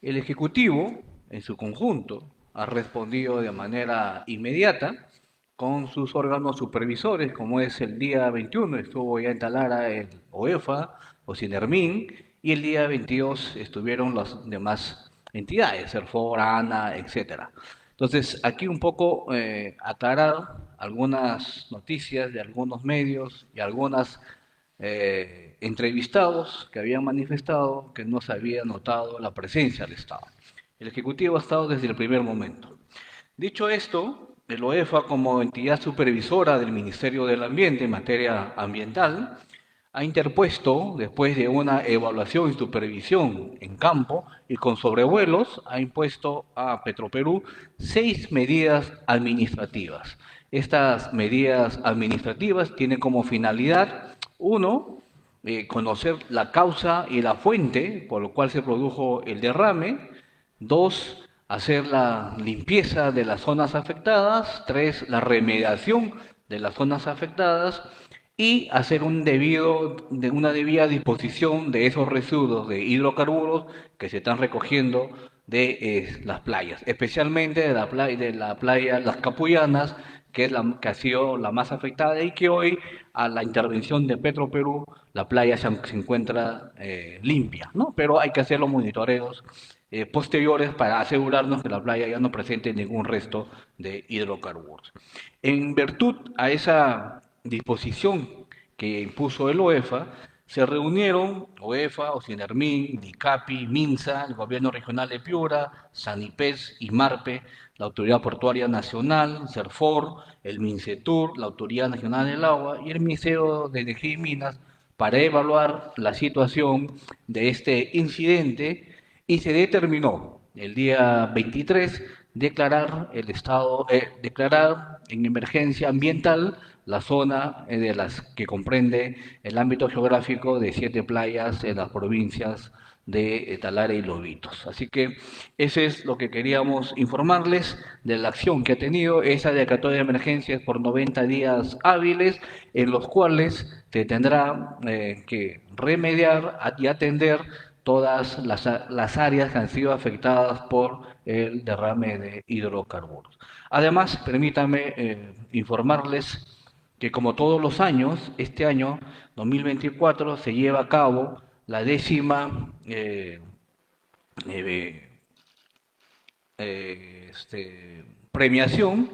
el Ejecutivo, en su conjunto, ha respondido de manera inmediata con sus órganos supervisores, como es el día 21, estuvo ya en Talara el OEFA, o SINERMIN, y el día 22 estuvieron las demás entidades, CERFOR, ANA, etc. Entonces, aquí un poco aclarar algunas noticias de algunos medios y algunas entrevistados que habían manifestado que no se había notado la presencia del Estado. El Ejecutivo ha estado desde el primer momento. Dicho esto, el OEFA, como entidad supervisora del Ministerio del Ambiente en materia ambiental, ha interpuesto, después de una evaluación y supervisión en campo y con sobrevuelos, ha impuesto a Petroperú 6 medidas administrativas. Estas medidas administrativas tienen como finalidad, uno, conocer la causa y la fuente por lo cual se produjo el derrame. 2, hacer la limpieza de las zonas afectadas. 3, la remediación de las zonas afectadas. Y hacer una debida disposición de esos residuos de hidrocarburos que se están recogiendo de las playas, especialmente de la playa Las Capullanas, que ha sido la más afectada y que hoy, a la intervención de Petroperú, la playa se encuentra limpia, ¿no? Pero hay que hacer los monitoreos posteriores para asegurarnos que la playa ya no presente ningún resto de hidrocarburos. En virtud a esa disposición que impuso el OEFA, se reunieron OEFA, SINERMIN, DICAPI, MINSA, el Gobierno Regional de Piura, SANIPES, IMARPE, la Autoridad Portuaria Nacional, CERFOR, el MINCETUR, la Autoridad Nacional del Agua y el Ministerio de Energía y Minas para evaluar la situación de este incidente, y se determinó el día 23 declarar en emergencia ambiental la zona de las que comprende el ámbito geográfico de 7 playas en las provincias de Talara y Lobitos. Así que ese es lo que queríamos informarles de la acción que ha tenido esa declaratoria de emergencias por 90 días hábiles, en los cuales se tendrá que remediar y atender todas las áreas que han sido afectadas por el derrame de hidrocarburos. Además, permítanme informarles que, como todos los años, este año 2024 se lleva a cabo la 10ª premiación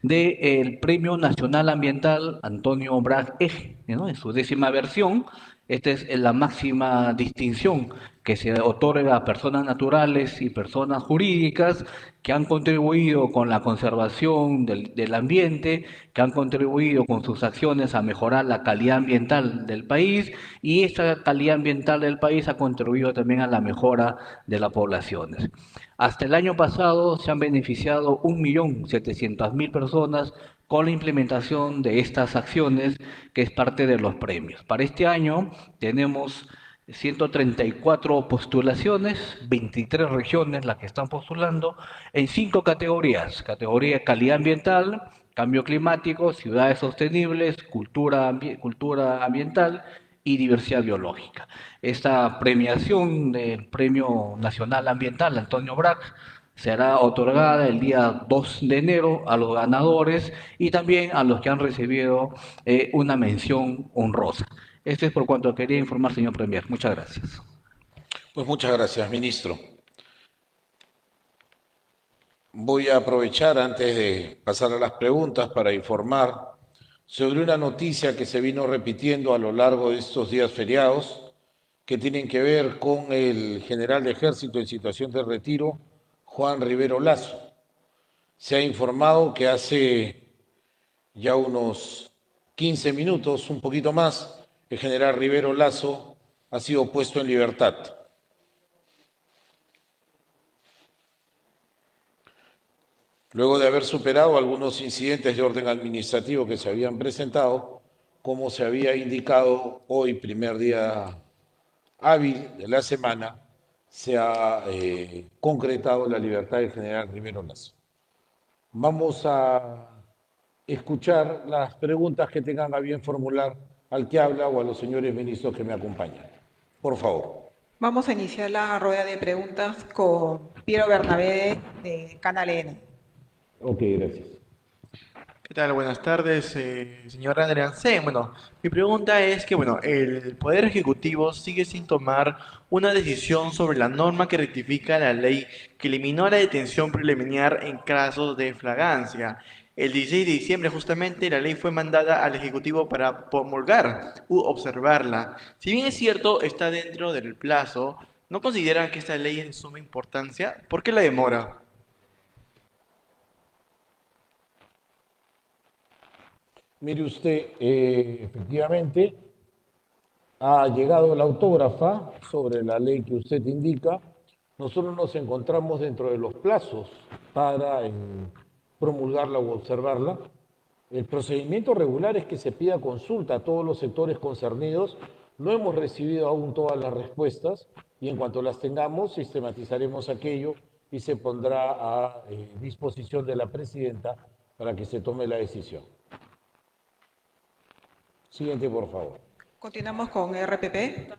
del Premio Nacional Ambiental Antonio Brag Eje, ¿no? En su 10ª versión. Esta es la máxima distinción que se otorga a personas naturales y personas jurídicas que han contribuido con la conservación del ambiente, que han contribuido con sus acciones a mejorar la calidad ambiental del país, y esta calidad ambiental del país ha contribuido también a la mejora de las poblaciones. Hasta el año pasado se han beneficiado 1.700.000 personas con la implementación de estas acciones, que es parte de los premios. Para este año tenemos 134 postulaciones, 23 regiones las que están postulando, en 5 categorías: categoría calidad ambiental, cambio climático, ciudades sostenibles, cultura ambiental y diversidad biológica. Esta premiación del Premio Nacional Ambiental Antonio Brac será otorgada el día 2 de enero a los ganadores y también a los que han recibido una mención honrosa. Esto es por cuanto quería informar, señor Premier. Muchas gracias. Pues muchas gracias, ministro. Voy a aprovechar antes de pasar a las preguntas para informar sobre una noticia que se vino repitiendo a lo largo de estos días feriados, que tienen que ver con el general de Ejército en situación de retiro, Juan Rivero Lasso. Se ha informado que hace ya unos 15 minutos, un poquito más, el general Rivero Lasso ha sido puesto en libertad. Luego de haber superado algunos incidentes de orden administrativo que se habían presentado, como se había indicado hoy, primer día hábil de la semana, se ha concretado la libertad del general Rivero Lasso. Vamos a escuchar las preguntas que tengan a bien formular al que habla o a los señores ministros que me acompañan. Por favor. Vamos a iniciar la rueda de preguntas con Piero Bernabé de Canal N. Ok, gracias. ¿Qué tal? Buenas tardes, señor Andreansen. Bueno, mi pregunta es que, bueno, el Poder Ejecutivo sigue sin tomar una decisión sobre la norma que rectifica la ley que eliminó la detención preliminar en casos de flagrancia. El 16 de diciembre, justamente, la ley fue mandada al Ejecutivo para promulgar u observarla. Si bien es cierto, está dentro del plazo, ¿no consideran que esta ley es de suma importancia? ¿Por qué la demora? Mire usted, efectivamente, ha llegado la autógrafa sobre la ley que usted indica. Nosotros nos encontramos dentro de los plazos para promulgarla o observarla. El procedimiento regular es que se pida consulta a todos los sectores concernidos. No hemos recibido aún todas las respuestas y en cuanto las tengamos sistematizaremos aquello y se pondrá a disposición de la presidenta para que se tome la decisión. Siguiente, por favor. Continuamos con RPP.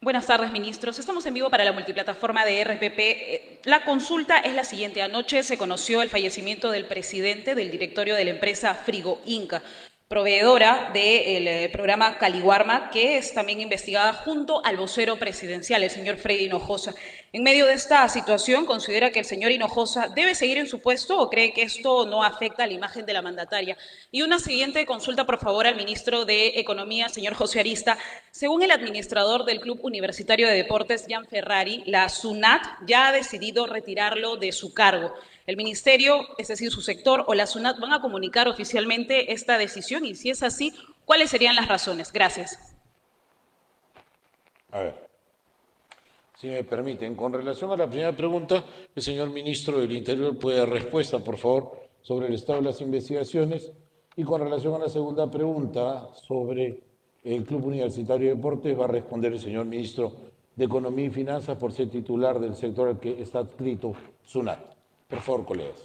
Buenas tardes, ministros. Estamos en vivo para la multiplataforma de RPP. La consulta es la siguiente. Anoche se conoció el fallecimiento del presidente del directorio de la empresa Frigo Inca, proveedora del programa Caliwarma, que es también investigada junto al vocero presidencial, el señor Freddy Hinojosa. En medio de esta situación, ¿considera que el señor Hinojosa debe seguir en su puesto o cree que esto no afecta a la imagen de la mandataria? Y una siguiente consulta, por favor, al ministro de Economía, señor José Arista. Según el administrador del Club Universitario de Deportes, Gian Ferrari, la SUNAT ya ha decidido retirarlo de su cargo. ¿El ministerio, es decir, su sector o la SUNAT van a comunicar oficialmente esta decisión? Y si es así, ¿cuáles serían las razones? Gracias. A ver, si me permiten, con relación a la primera pregunta, el señor ministro del Interior puede dar respuesta, por favor, sobre el estado de las investigaciones. Y con relación a la segunda pregunta sobre el Club Universitario de Deportes, va a responder el señor ministro de Economía y Finanzas por ser titular del sector al que está adscrito SUNAT. Por favor, colegas.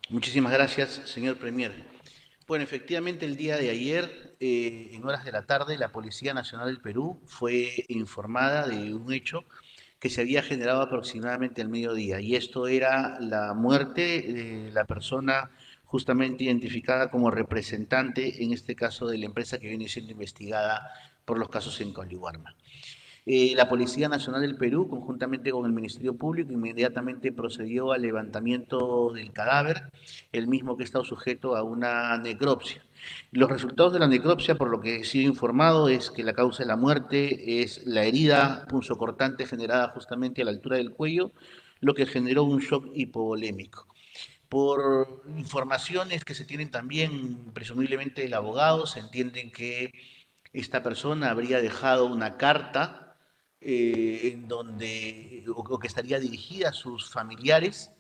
Muchísimas gracias, señor Premier. Bueno, efectivamente, el día de ayer, en horas de la tarde, la Policía Nacional del Perú fue informada de un hecho que se había generado aproximadamente al mediodía, y esto era la muerte de la persona justamente identificada como representante, en este caso, de la empresa que viene siendo investigada por los casos en Caliwarma. La Policía Nacional del Perú, conjuntamente con el Ministerio Público, inmediatamente procedió al levantamiento del cadáver, el mismo que ha estado sujeto a una necropsia. Los resultados de la necropsia, por lo que he sido informado, es que la causa de la muerte es la herida punzocortante generada justamente a la altura del cuello, lo que generó un shock hipovolémico. Por informaciones que se tienen también, presumiblemente del abogado, se entiende que esta persona habría dejado una carta en donde, o que estaría dirigida a sus familiares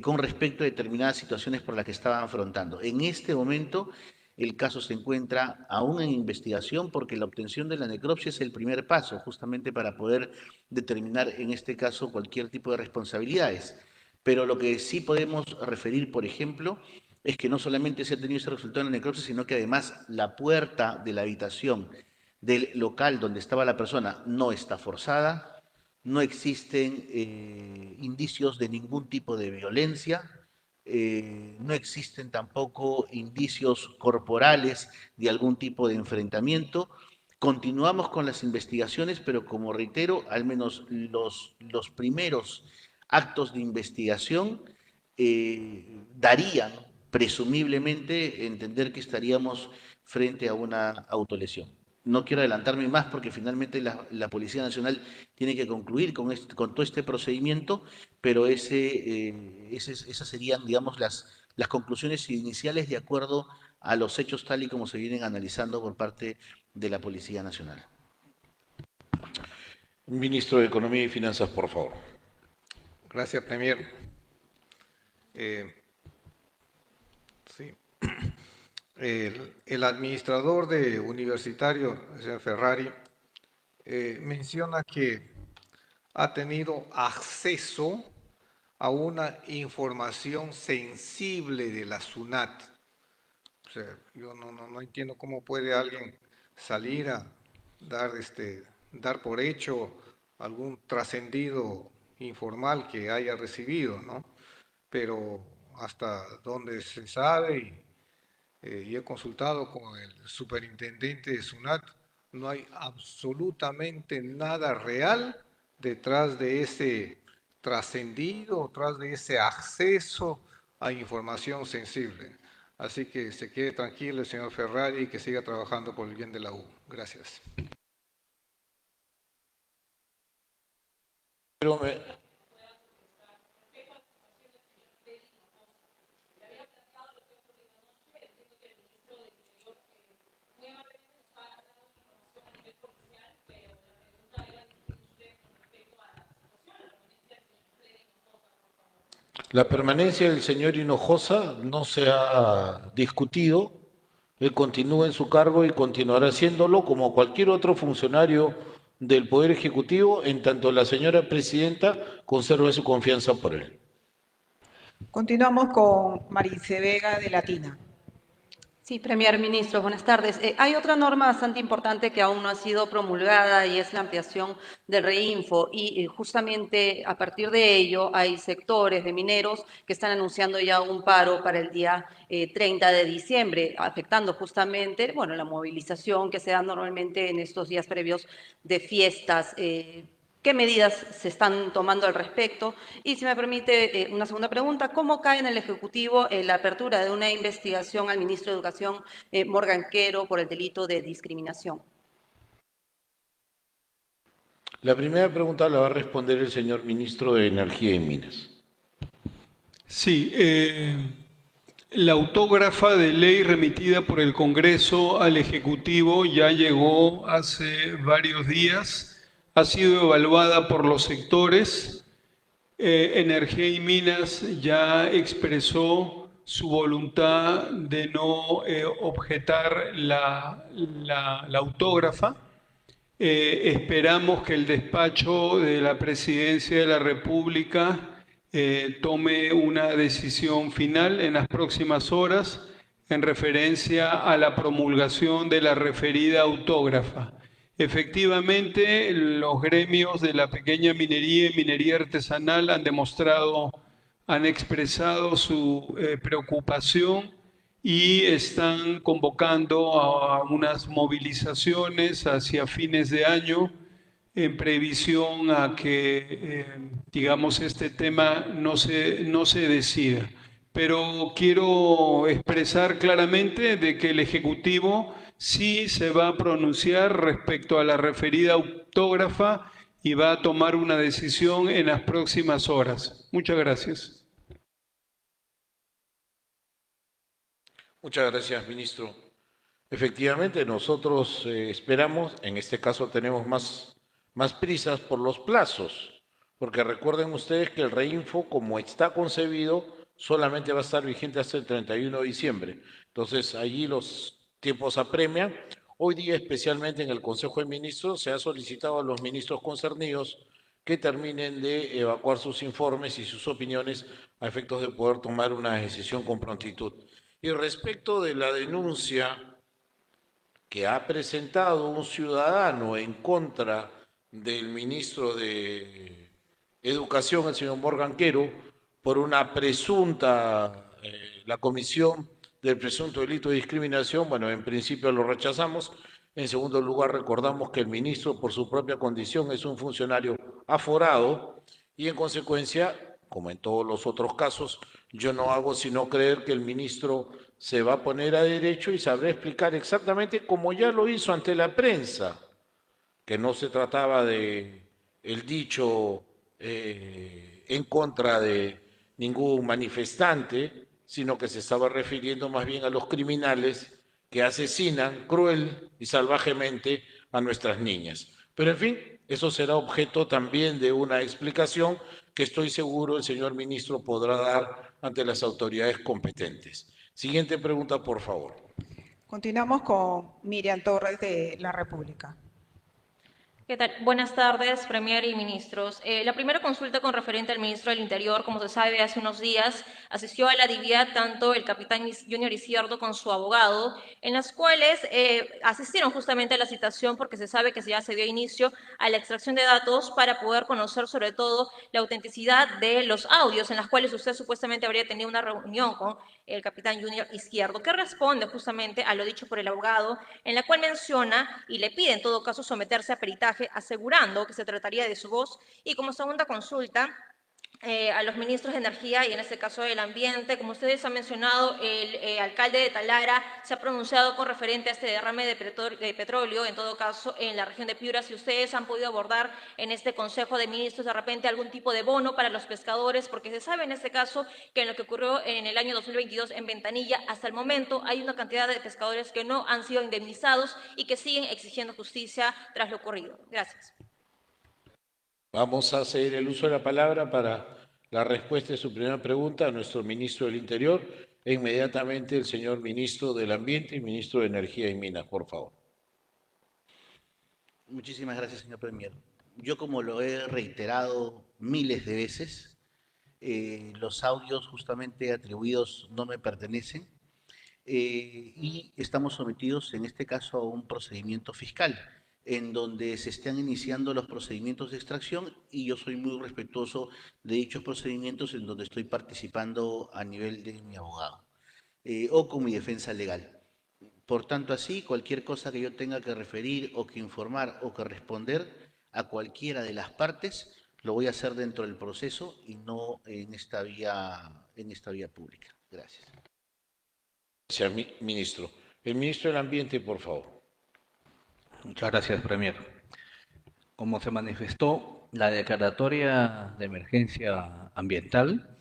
con respecto a determinadas situaciones por las que estaban afrontando. En este momento, el caso se encuentra aún en investigación porque la obtención de la necropsia es el primer paso, justamente para poder determinar, en este caso, cualquier tipo de responsabilidades. Pero lo que sí podemos referir, por ejemplo, es que no solamente se ha tenido ese resultado en la necropsia, sino que además la puerta de la habitación del local donde estaba la persona no está forzada, no existen indicios de ningún tipo de violencia, no existen tampoco indicios corporales de algún tipo de enfrentamiento. Continuamos con las investigaciones, pero como reitero, al menos los primeros actos de investigación darían presumiblemente entender que estaríamos frente a una autolesión. No quiero adelantarme más porque finalmente la Policía Nacional tiene que concluir con todo este procedimiento, pero esas serían, digamos, las conclusiones iniciales de acuerdo a los hechos tal y como se vienen analizando por parte de la Policía Nacional. Ministro de Economía y Finanzas, por favor. Gracias, Premier. Sí. El administrador universitario, el señor Ferrari, menciona que ha tenido acceso a una información sensible de la SUNAT. O sea, yo no entiendo cómo puede alguien salir a dar por hecho algún trascendido informal que haya recibido, ¿no? Pero hasta donde se sabe, y he consultado con el superintendente de SUNAT, no hay absolutamente nada real detrás de ese trascendido, detrás de ese acceso a información sensible. Así que se quede tranquilo el señor Ferrari y que siga trabajando por el bien de la U. Gracias. La permanencia del señor Hinojosa no se ha discutido. Él continúa en su cargo y continuará haciéndolo como cualquier otro funcionario del Poder Ejecutivo, en tanto la señora presidenta conserve su confianza por él. Continuamos con Marice Vega de Latina. Sí, Premier Ministro, buenas tardes. Hay otra norma bastante importante que aún no ha sido promulgada y es la ampliación del Reinfo y justamente a partir de ello hay sectores de mineros que están anunciando ya un paro para el día 30 de diciembre, afectando justamente, bueno, la movilización que se da normalmente en estos días previos de fiestas. ¿Qué medidas se están tomando al respecto? Y si me permite una segunda pregunta, ¿cómo cae en el Ejecutivo la apertura de una investigación al ministro de Educación, Morgan Quero, por el delito de discriminación? La primera pregunta la va a responder el señor ministro de Energía y Minas. Sí, la autógrafa de ley remitida por el Congreso al Ejecutivo ya llegó hace varios días. Ha sido evaluada por los sectores. Energía y Minas ya expresó su voluntad de no objetar la autógrafa. Esperamos que el despacho de la Presidencia de la República tome una decisión final en las próximas horas en referencia a la promulgación de la referida autógrafa. Efectivamente, los gremios de la pequeña minería y minería artesanal han expresado su preocupación y están convocando a unas movilizaciones hacia fines de año en previsión a que, digamos, este tema no se decida. Pero quiero expresar claramente de que el Ejecutivo sí se va a pronunciar respecto a la referida autógrafa y va a tomar una decisión en las próximas horas. Muchas gracias. Muchas gracias, ministro. Efectivamente, nosotros esperamos, en este caso tenemos más prisas por los plazos, porque recuerden ustedes que el Reinfo, como está concebido, solamente va a estar vigente hasta el 31 de diciembre. Entonces, allí los tiempos apremian. Hoy día, especialmente en el Consejo de Ministros, se ha solicitado a los ministros concernidos que terminen de evacuar sus informes y sus opiniones a efectos de poder tomar una decisión con prontitud. Y respecto de la denuncia que ha presentado un ciudadano en contra del ministro de Educación, el señor Morgan Quero, por una presunta, la comisión del presunto delito de discriminación, bueno, en principio lo rechazamos. En segundo lugar, recordamos que el ministro, por su propia condición, es un funcionario aforado y, en consecuencia, como en todos los otros casos, yo no hago sino creer que el ministro se va a poner a derecho y sabrá explicar exactamente como ya lo hizo ante la prensa, que no se trataba de el dicho en contra de ningún manifestante, sino que se estaba refiriendo más bien a los criminales que asesinan cruel y salvajemente a nuestras niñas. Pero en fin, eso será objeto también de una explicación que estoy seguro el señor ministro podrá dar ante las autoridades competentes. Siguiente pregunta, por favor. Continuamos con Miriam Torres de La República. ¿Qué tal? Buenas tardes, Premier y ministros. La primera consulta con referente al ministro del Interior, como se sabe, hace unos días asistió a la DIVIAT tanto el capitán Junior Izquierdo con su abogado, en las cuales asistieron justamente a la citación porque se sabe que ya se dio inicio a la extracción de datos para poder conocer sobre todo la autenticidad de los audios en las cuales usted supuestamente habría tenido una reunión con el capitán Junior Izquierdo, que responde justamente a lo dicho por el abogado, en la cual menciona y le pide en todo caso someterse a peritaje asegurando que se trataría de su voz. Y como segunda consulta, a los ministros de Energía y en este caso del Ambiente, como ustedes han mencionado, el alcalde de Talara se ha pronunciado con referente a este derrame de petróleo, en todo caso en la región de Piura. Si ustedes han podido abordar en este Consejo de Ministros de repente algún tipo de bono para los pescadores, porque se sabe en este caso que en lo que ocurrió en el año 2022 en Ventanilla, hasta el momento hay una cantidad de pescadores que no han sido indemnizados y que siguen exigiendo justicia tras lo ocurrido. Gracias. Vamos a hacer el uso de la palabra para la respuesta de su primera pregunta a nuestro ministro del Interior e inmediatamente el señor ministro del Ambiente y ministro de Energía y Minas, por favor. Muchísimas gracias, señor Premier. Yo, como lo he reiterado miles de veces, los audios justamente atribuidos no me pertenecen y estamos sometidos, en este caso, a un procedimiento fiscal, en donde se están iniciando los procedimientos de extracción y yo soy muy respetuoso de dichos procedimientos en donde estoy participando a nivel de mi abogado o con mi defensa legal. Por tanto, así, cualquier cosa que yo tenga que referir o que informar o que responder a cualquiera de las partes, lo voy a hacer dentro del proceso y no en esta vía pública. Gracias. Gracias, ministro. El ministro del Ambiente, por favor. Muchas gracias, Premier. Como se manifestó, la declaratoria de emergencia ambiental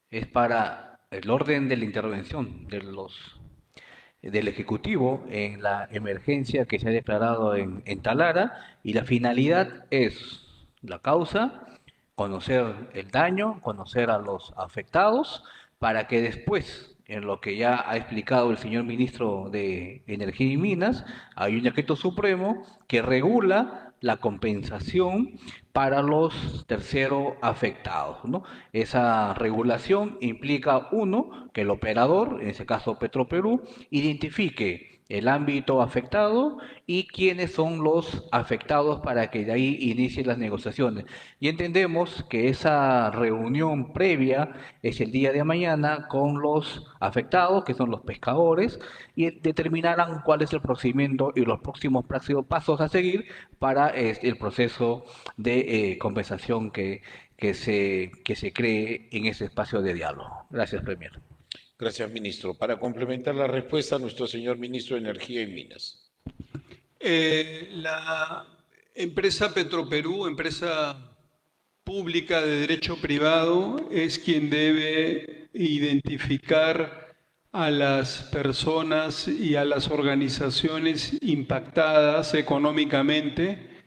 es para el orden de la intervención del Ejecutivo en la emergencia que se ha declarado en Talara, y la finalidad es la causa, conocer el daño, conocer a los afectados, para que después, en lo que ya ha explicado el señor ministro de Energía y Minas, hay un decreto supremo que regula la compensación para los terceros afectados, ¿no? Esa regulación implica, uno, que el operador, en ese caso Petroperú, identifique el ámbito afectado y quiénes son los afectados para que de ahí inicien las negociaciones. Y entendemos que esa reunión previa es el día de mañana con los afectados, que son los pescadores, y determinarán cuál es el procedimiento y los próximos pasos a seguir para el proceso de compensación que se cree en ese espacio de diálogo. Gracias, Premier. Gracias, ministro. Para complementar la respuesta, nuestro señor ministro de Energía y Minas. La empresa Petroperú, empresa pública de derecho privado, es quien debe identificar a las personas y a las organizaciones impactadas económicamente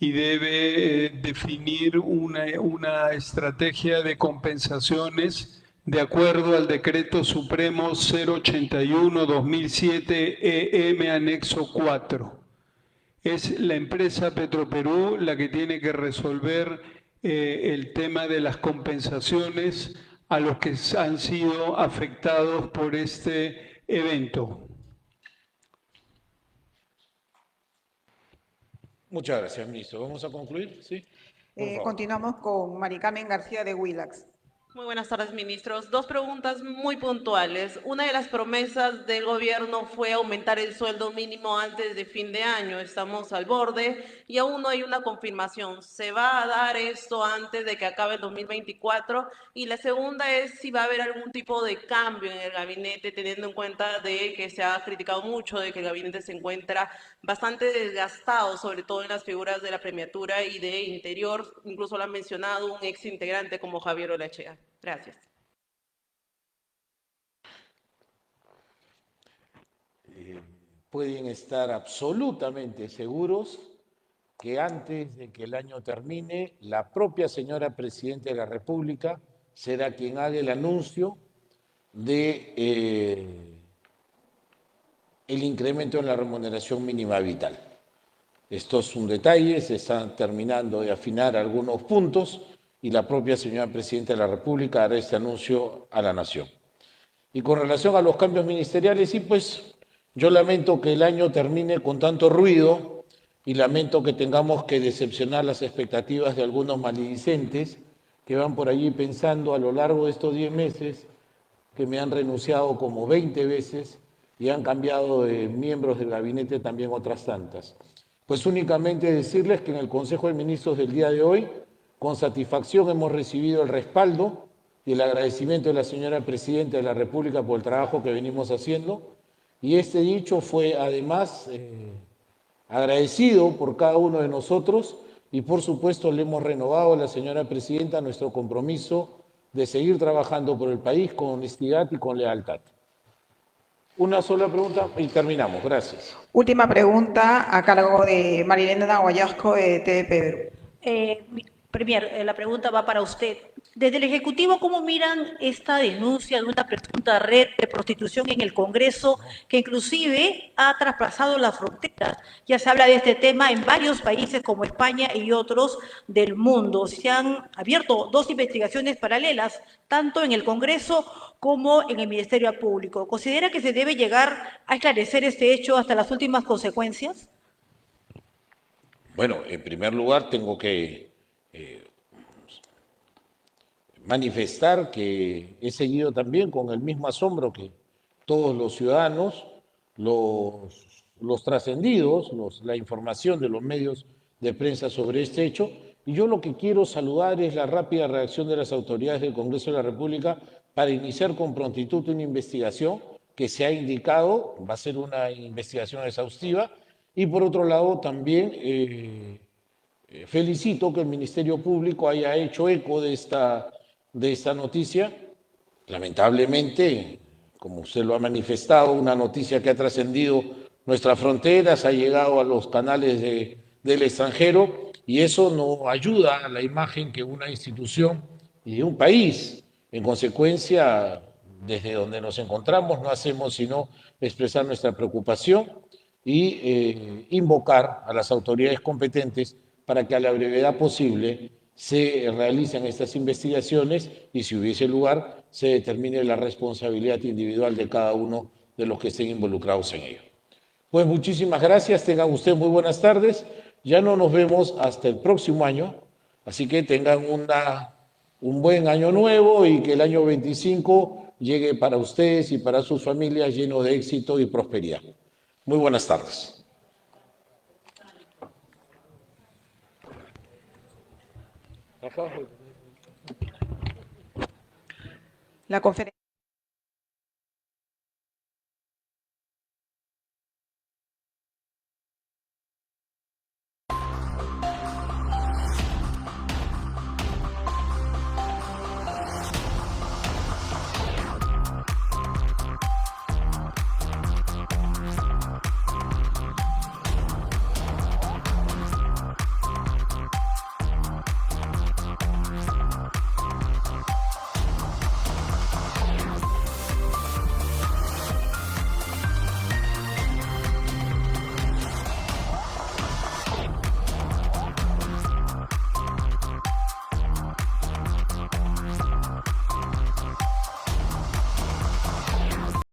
y debe definir una estrategia de compensaciones de acuerdo al Decreto Supremo 081-2007 EM Anexo 4. Es la empresa Petroperú la que tiene que resolver el tema de las compensaciones a los que han sido afectados por este evento. Muchas gracias, ministro. ¿Vamos a concluir? Sí. Por favor. Continuamos con Mari Carmen García de Willax. Muy buenas tardes, ministros. Dos preguntas muy puntuales. Una de las promesas del gobierno fue aumentar el sueldo mínimo antes de fin de año. Estamos al borde y aún no hay una confirmación. ¿Se va a dar esto antes de que acabe el 2024? Y la segunda es si va a haber algún tipo de cambio en el gabinete, teniendo en cuenta de que se ha criticado mucho de que el gabinete se encuentra bastante desgastado, sobre todo en las figuras de la Premiatura y de Interior. Incluso lo ha mencionado un ex integrante como Javier Olachea. Gracias. Pueden estar absolutamente seguros que antes de que el año termine, la propia señora Presidenta de la República será quien haga el anuncio de el incremento en la remuneración mínima vital. Esto es un detalle, se están terminando de afinar algunos puntos y la propia señora Presidenta de la República hará este anuncio a la Nación. Y con relación a los cambios ministeriales, sí, pues yo lamento que el año termine con tanto ruido y lamento que tengamos que decepcionar las expectativas de algunos maledicentes que van por allí pensando a lo largo de estos 10 meses que me han renunciado como 20 veces y han cambiado de miembros del gabinete también otras tantas. Pues únicamente decirles que en el Consejo de Ministros del día de hoy, con satisfacción hemos recibido el respaldo y el agradecimiento de la señora Presidenta de la República por el trabajo que venimos haciendo. Y este dicho fue además agradecido por cada uno de nosotros y por supuesto le hemos renovado a la señora Presidenta nuestro compromiso de seguir trabajando por el país con honestidad y con lealtad. Una sola pregunta y terminamos. Gracias. Última pregunta a cargo de Marilena Guayasco de TDP. Premier, la pregunta va para usted. Desde el Ejecutivo, ¿cómo miran esta denuncia de una presunta red de prostitución en el Congreso que inclusive ha traspasado las fronteras? Ya se habla de este tema en varios países como España y otros del mundo. Se han abierto 2 investigaciones paralelas, tanto en el Congreso como en el Ministerio Público. ¿Considera que se debe llegar a esclarecer este hecho hasta las últimas consecuencias? Bueno, en primer lugar tengo que manifestar que he seguido también con el mismo asombro que todos los ciudadanos, los trascendidos, la información de los medios de prensa sobre este hecho. Y yo lo que quiero saludar es la rápida reacción de las autoridades del Congreso de la República para iniciar con prontitud una investigación que se ha indicado, va a ser una investigación exhaustiva. Y por otro lado también felicito que el Ministerio Público haya hecho eco de esta noticia. Lamentablemente, como usted lo ha manifestado, una noticia que ha trascendido nuestras fronteras, ha llegado a los canales del extranjero y eso no ayuda a la imagen que una institución y un país. En consecuencia, desde donde nos encontramos no hacemos sino expresar nuestra preocupación y invocar a las autoridades competentes para que a la brevedad posible se realicen estas investigaciones y, si hubiese lugar, se determine la responsabilidad individual de cada uno de los que estén involucrados en ello. Pues muchísimas gracias, tengan ustedes muy buenas tardes. Ya no nos vemos hasta el próximo año, así que tengan un buen año nuevo y que el año 25 llegue para ustedes y para sus familias lleno de éxito y prosperidad. Muy buenas tardes. La conferencia.